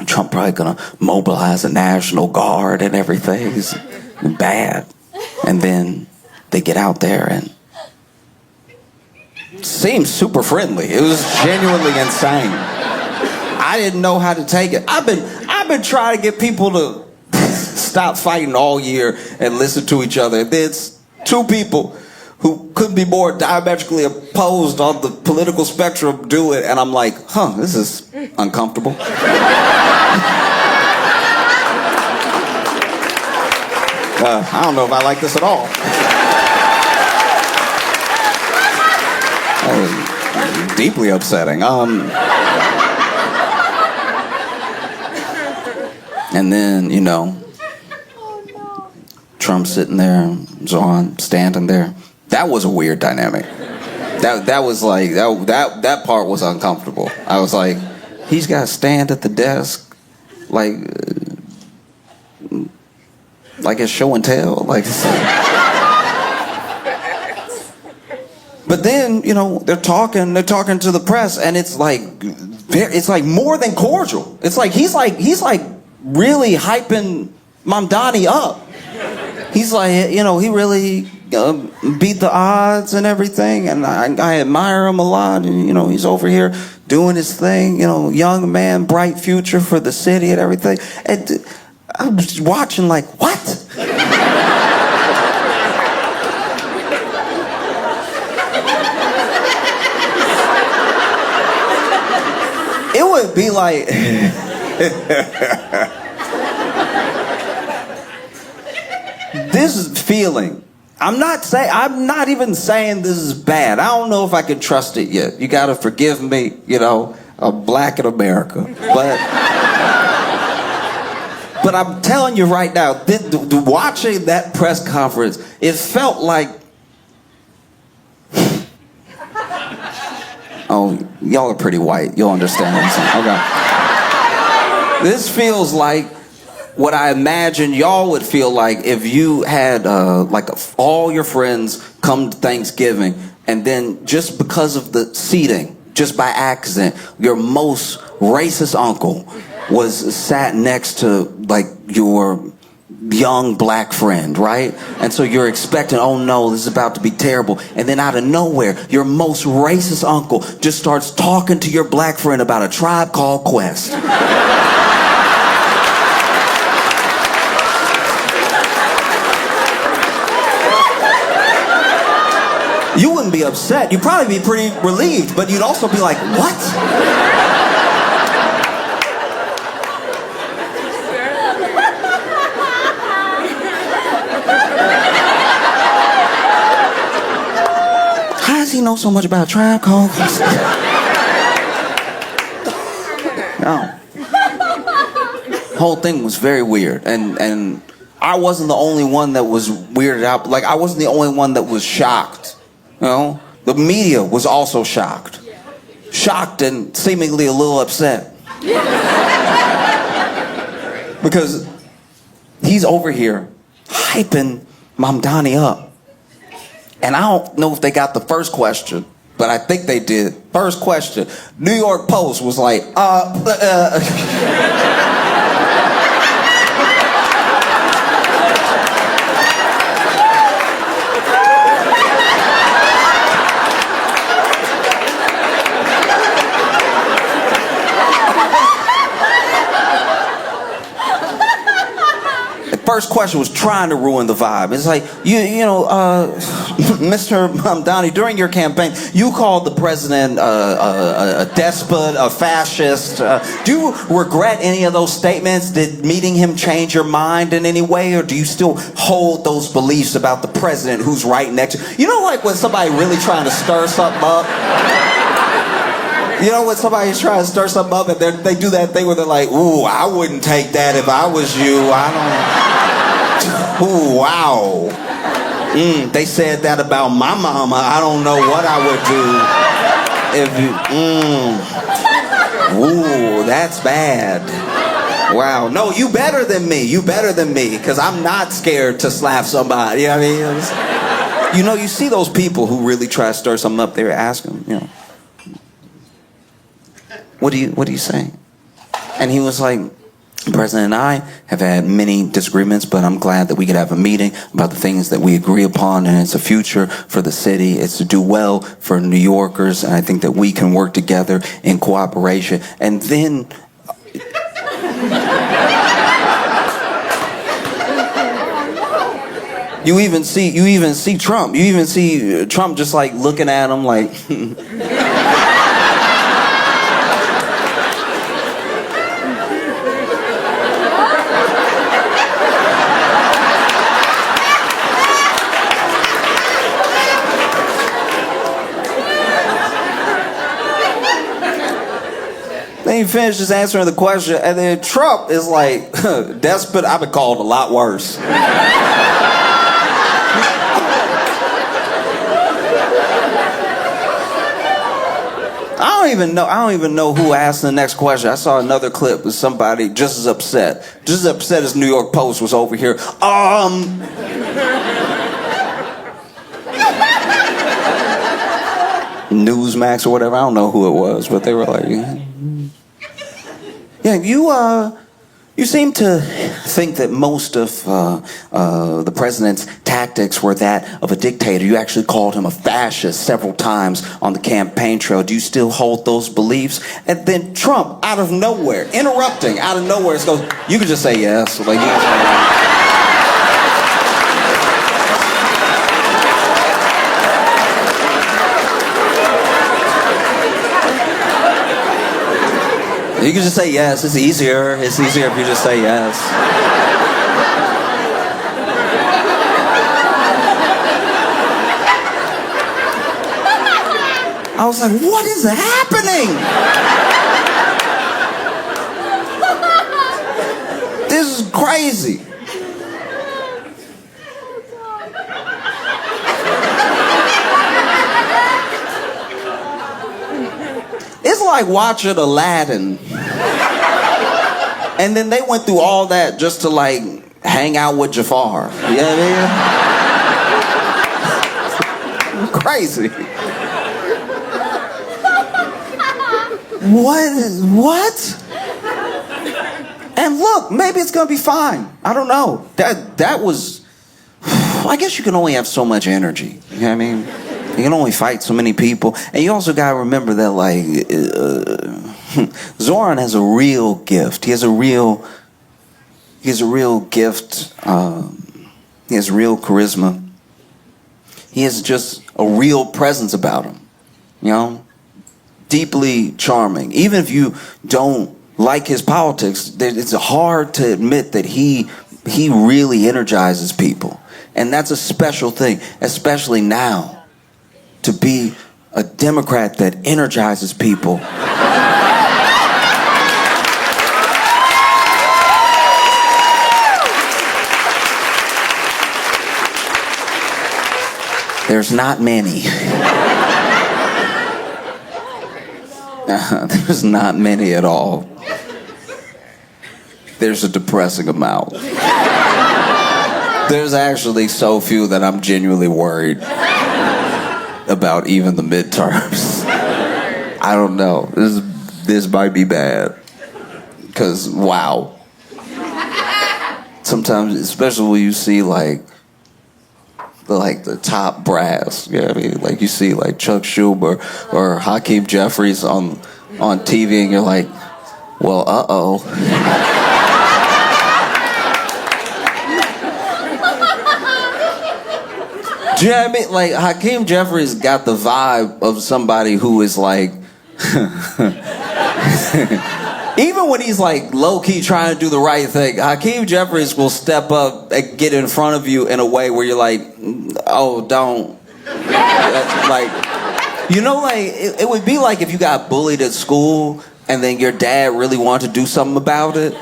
Trump probably gonna mobilize a National Guard and everything. It's bad. And then they get out there and it seemed super friendly. It was genuinely insane. I didn't know how to take it. I've been trying to get people to stop fighting all year and listen to each other. There's two people who couldn't be more diametrically opposed on the political spectrum do it, and I'm like, this is uncomfortable. I don't know if I like this at all. That was deeply upsetting. And then, Trump sitting there, Zohan standing there. That was a weird dynamic. That was like that part was uncomfortable. I was like, he's got to stand at the desk, like it's show and tell, like. But then they're talking to the press, and it's like more than cordial. It's like he's like really hyping Mamdani up. He's like, he really beat the odds and everything, and I admire him a lot. And he's over here doing his thing. Young man, bright future for the city and everything. And I'm just watching like, what? It would be like. This feeling, I'm not even saying this is bad. I don't know if I can trust it yet. You gotta forgive me, I'm black in America. But I'm telling you right now, watching that press conference, it felt like, oh, y'all are pretty white. You'll understand what I'm saying. Okay. This feels like what I imagine y'all would feel like if you had all your friends come to Thanksgiving, and then just because of the seating, just by accident, your most racist uncle was sat next to your young black friend, right? And so you're expecting, oh no, this is about to be terrible. And then out of nowhere, your most racist uncle just starts talking to your black friend about A Tribe Called Quest. You wouldn't be upset. You'd probably be pretty relieved, but you'd also be like, what? How does he know so much about Tribe Called Quest? No. Whole thing was very weird, and I wasn't the only one that was weirded out. Like, I wasn't the only one that was shocked. The media was also shocked. Shocked and seemingly a little upset. Because he's over here hyping Mamdani up. And I don't know if they got the first question, but I think they did. First question, New York Post was like, First question was trying to ruin the vibe. It's like, Mr. Mamdani, during your campaign, you called the president a despot, a fascist. Do you regret any of those statements? Did meeting him change your mind in any way? Or do you still hold those beliefs about the president who's right next to you? Like when somebody really trying to stir something up? When somebody's trying to stir something up and they do that thing where they're like, ooh, I wouldn't take that if I was you. Ooh, wow. They said that about my mama. I don't know what I would do if you. Ooh, that's bad. Wow. No, you better than me. You better than me, because I'm not scared to slap somebody. You know what I mean? You know, you see those people who really try to stir something up there, ask them, you know, what do you say? And he was like, the president and I have had many disagreements, but I'm glad that we could have a meeting about the things that we agree upon, and it's a future for the city. It's to do well for New Yorkers, and I think that we can work together in cooperation. And then you even see Trump. You even see Trump just like looking at him like Then he finished just answering the question, and then Trump is like, despot, I've been called a lot worse. I don't even know who asked the next question. I saw another clip with somebody just as upset as New York Post was over here. Newsmax or whatever, I don't know who it was, but they were like, yeah, you seem to think that most of the president's tactics were that of a dictator. You actually called him a fascist several times on the campaign trail. Do you still hold those beliefs? And then Trump, out of nowhere, interrupting, out of nowhere, goes, you could just say yes. Like, you can say yes. You can just say yes. It's easier. It's easier if you just say yes. I was like, what is happening? This is crazy. It's like watching Aladdin. And then they went through all that just to like hang out with Jafar. You know what I mean? Crazy. What? And look, maybe it's gonna be fine. I don't know. That was, I guess you can only have so much energy. You know what I mean? You can only fight so many people. And you also gotta remember that like Zoran has a real gift. He has a real gift. He has real charisma. He has just a real presence about him. You know? Deeply charming. Even if you don't like his politics, it's hard to admit that he really energizes people. And that's a special thing, especially now. To be a Democrat that energizes people. There's not many. There's not many at all. There's a depressing amount. There's actually so few that I'm genuinely worried about even the midterms. I don't know. This might be bad. Because, wow. Sometimes, especially when you see the top brass, you know what I mean? Like you see like Chuck Schumer or Hakeem Jeffries on TV, and you're like, well, uh-oh. Do you know what I mean? Like, Hakeem Jeffries got the vibe of somebody who is like, even when he's like low-key trying to do the right thing, Hakeem Jeffries will step up and get in front of you in a way where you're like, oh, don't. Like, you know, like, it would be like if you got bullied at school and then your dad really wanted to do something about it.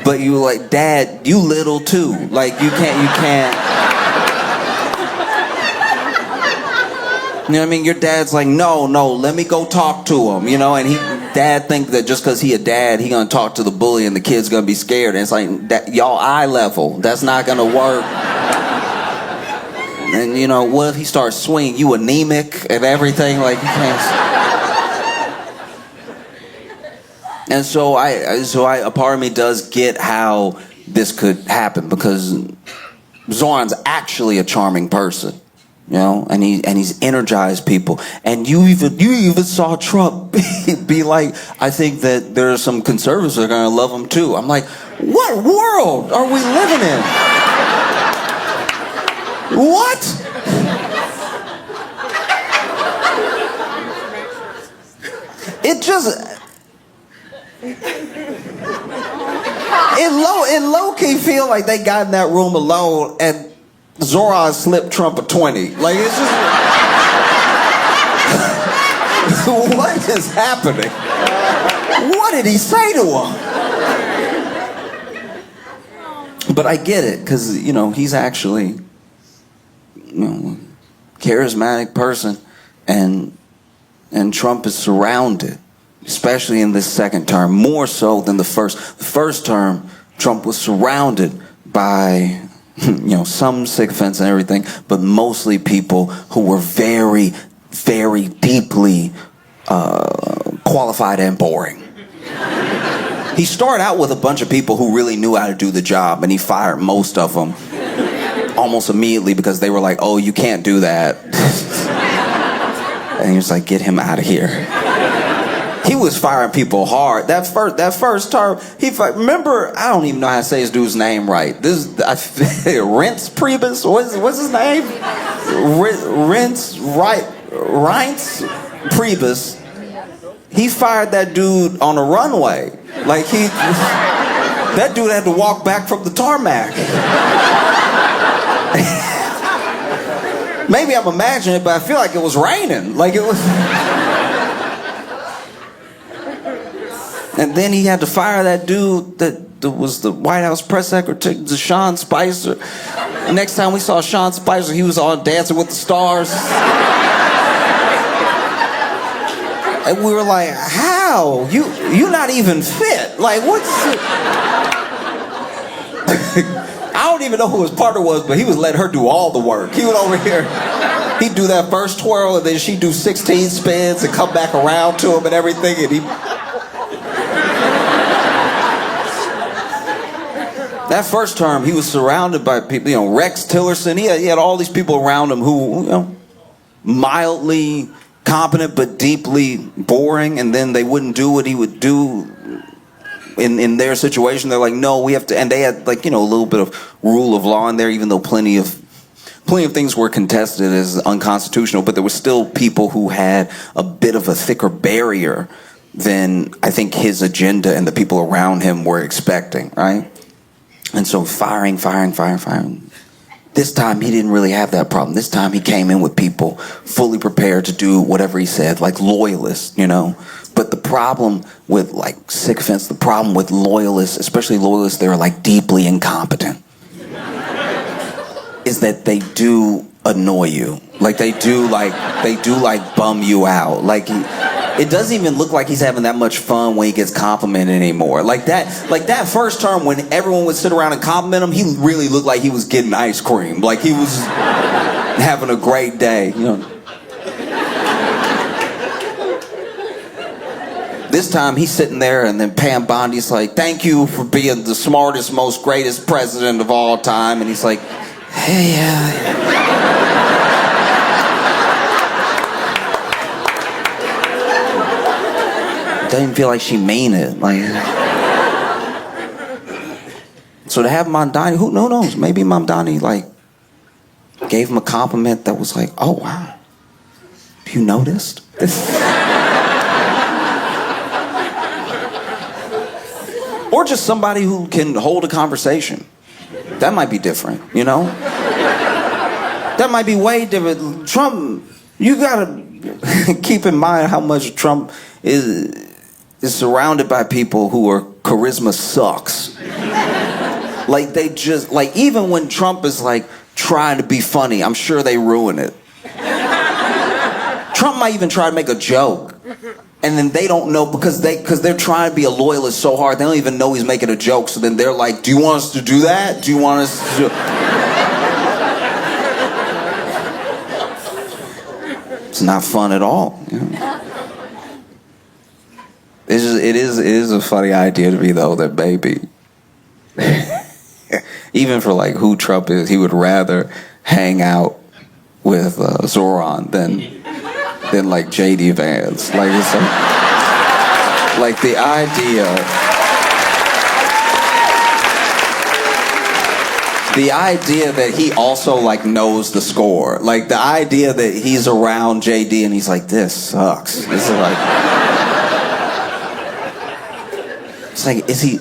But you were like, Dad, you little too. Like, you can't. You know what I mean? Your dad's like, no, let me go talk to him, you know, and dad think that just because he a dad, he gonna talk to the bully and the kid's gonna be scared. And it's like, that, y'all eye level. That's not gonna work. And you know, what if he starts swinging? You anemic and everything, like you can't. And so a part of me does get how this could happen, because Zoran's actually a charming person. You know, and he's energized people. And you even saw Trump be like, I think that there are some conservatives that are gonna love him too. I'm like, what world are we living in? What? It just it low-key feel like they got in that room alone and Zoran slipped Trump a 20. Like, it's just... what is happening? What did he say to him? But I get it, because, you know, he's actually, you know, charismatic person, and Trump is surrounded, especially in this second term, more so than the first. The first term, Trump was surrounded by, you know, some sycophants and everything, but mostly people who were very, very deeply qualified and boring. He started out with a bunch of people who really knew how to do the job, and he fired most of them almost immediately because they were like, oh, you can't do that. And he was like, get him out of here. He was firing people hard. That first term, remember, I don't even know how to say his dude's name right. Reince Priebus, what's his name? Reince Priebus. He fired that dude on a runway. Like, that dude had to walk back from the tarmac. Maybe I'm imagining it, but I feel like it was raining. Like, it was... And then he had to fire that dude that was the White House press secretary, Sean Spicer. The next time we saw Sean Spicer, he was on Dancing with the Stars. And we were like, how? You're not even fit. Like, what's... I don't even know who his partner was, but he was letting her do all the work. He was over here. He'd do that first twirl, and then she'd do 16 spins and come back around to him and everything, and he... That first term, he was surrounded by people, you know, Rex Tillerson. He had all these people around him who, you know, mildly competent but deeply boring, and then they wouldn't do what he would do in their situation. They're like, no, we have to, and they had, like, you know, a little bit of rule of law in there, even though plenty of things were contested as unconstitutional, but there were still people who had a bit of a thicker barrier than I think his agenda and the people around him were expecting, right? And so firing. This time he didn't really have that problem. This time he came in with people fully prepared to do whatever he said, like loyalists, you know. But the problem with, like, sycophants, the problem with loyalists, especially loyalists that are, like, deeply incompetent, is that they do annoy you. Like, they do bum you out. Like, it doesn't even look like he's having that much fun when he gets complimented anymore. Like that first term when everyone would sit around and compliment him, he really looked like he was getting ice cream. Like, he was having a great day, you know. This time he's sitting there, and then Pam Bondi's like, thank you for being the smartest, most greatest president of all time. And he's like, hey, yeah. Doesn't feel like she mean it. Like, so to have Mamdani, who knows? Maybe Mamdani, like, gave him a compliment that was like, oh wow, you noticed? Or just somebody who can hold a conversation. That might be different, you know? That might be way different. Trump, you gotta keep in mind how much Trump is surrounded by people who are charisma sucks. Like, they just, like, even when Trump is, like, trying to be funny, I'm sure they ruin it. Trump might even try to make a joke, And then they don't know because they're trying to be a loyalist so hard, they don't even know he's making a joke. So then they're like, do you want us to do that? Do you want us to do... It's not fun at all. You know? It is a funny idea to me, though, that maybe, even for like who Trump is, he would rather hang out with Zoran than like JD Vance. Like it's like the idea that he also like knows the score. Like the idea that he's around JD and he's like, this sucks. This is like, it's like, is he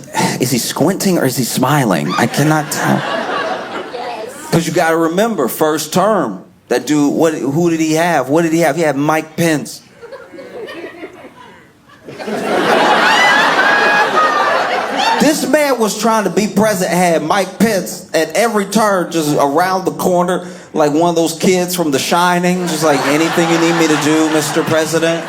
squinting or is he smiling? I cannot tell. Because you got to remember, first term. That dude, who did he have? What did he have? He had Mike Pence. This man was trying to be president, had Mike Pence at every turn, just around the corner, like one of those kids from The Shining, just like, anything you need me to do, Mr. President?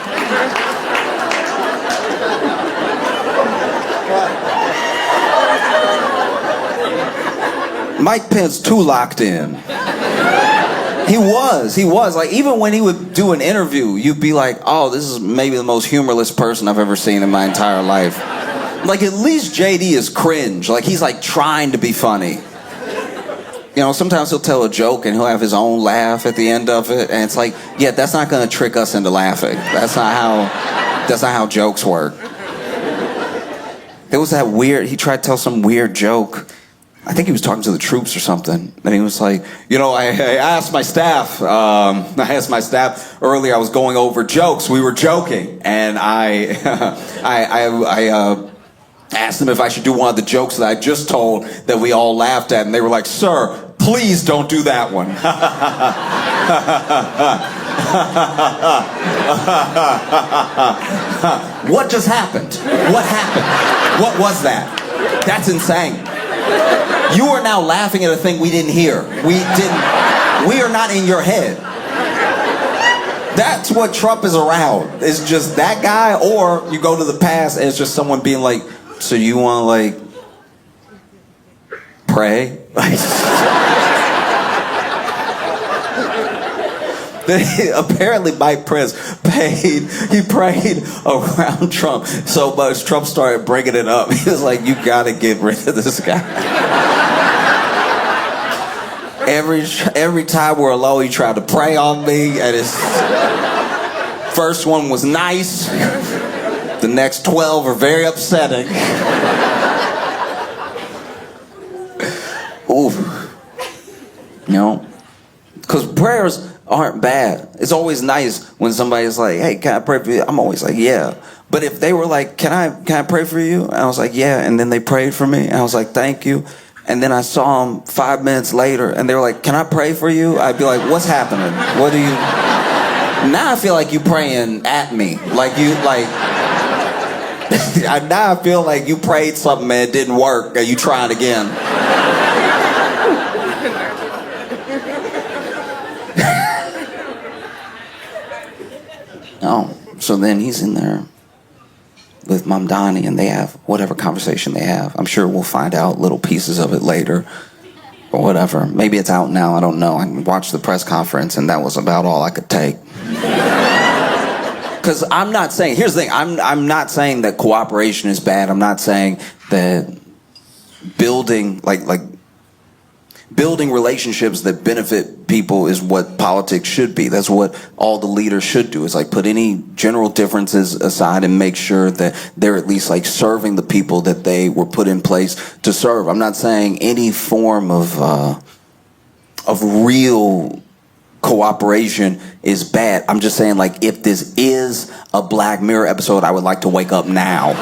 Mike Pence too locked in. He was. Like, even when he would do an interview, you'd be like, oh, this is maybe the most humorless person I've ever seen in my entire life. Like, at least JD is cringe. Like, he's like trying to be funny. You know, sometimes he'll tell a joke and he'll have his own laugh at the end of it. And it's like, yeah, that's not going to trick us into laughing. That's not how jokes work. There was that weird, he tried to tell some weird joke. I think he was talking to the troops or something, and he was like, you know, I asked my staff earlier, I was going over jokes, we were joking, and I asked them if I should do one of the jokes that I just told that we all laughed at, and they were like, sir, please don't do that one. What just happened? What happened? What was that? That's insane. You are now laughing at a thing we didn't hear. We are not in your head. That's what Trump is around. It's just that guy, or you go to the past and it's just someone being like, so you want to like pray? Apparently Mike Pence prayed around Trump so much Trump started bringing it up. He was like, you gotta get rid of this guy. Every time we're alone, he tried to pray on me, and his first one was nice. The next 12 are very upsetting. Ooh. You know? Because prayers aren't bad. It's always nice when somebody's like, hey, can I pray for you? I'm always like, yeah. But if they were like, can I pray for you? And I was like, yeah. And then they prayed for me. And I was like, thank you. And then I saw them 5 minutes later and they were like, can I pray for you? I'd be like, what's happening? What do you... Now I feel like you praying at me. Like you, like... Now I feel like you prayed something and it didn't work and you tried again. Oh, so then he's in there with Mamdani and they have whatever conversation they have. I'm sure we'll find out little pieces of it later or whatever. Maybe it's out now, I don't know. I watched the press conference and that was about all I could take. Because I'm not saying, here's the thing, I'm not saying that cooperation is bad. I'm not saying that building, building relationships that benefit people is what politics should be. That's what all the leaders should do, is like put any general differences aside and make sure that they're at least like serving the people that they were put in place to serve. I'm not saying any form of real cooperation is bad. I'm just saying, like, if this is a Black Mirror episode, I would like to wake up now.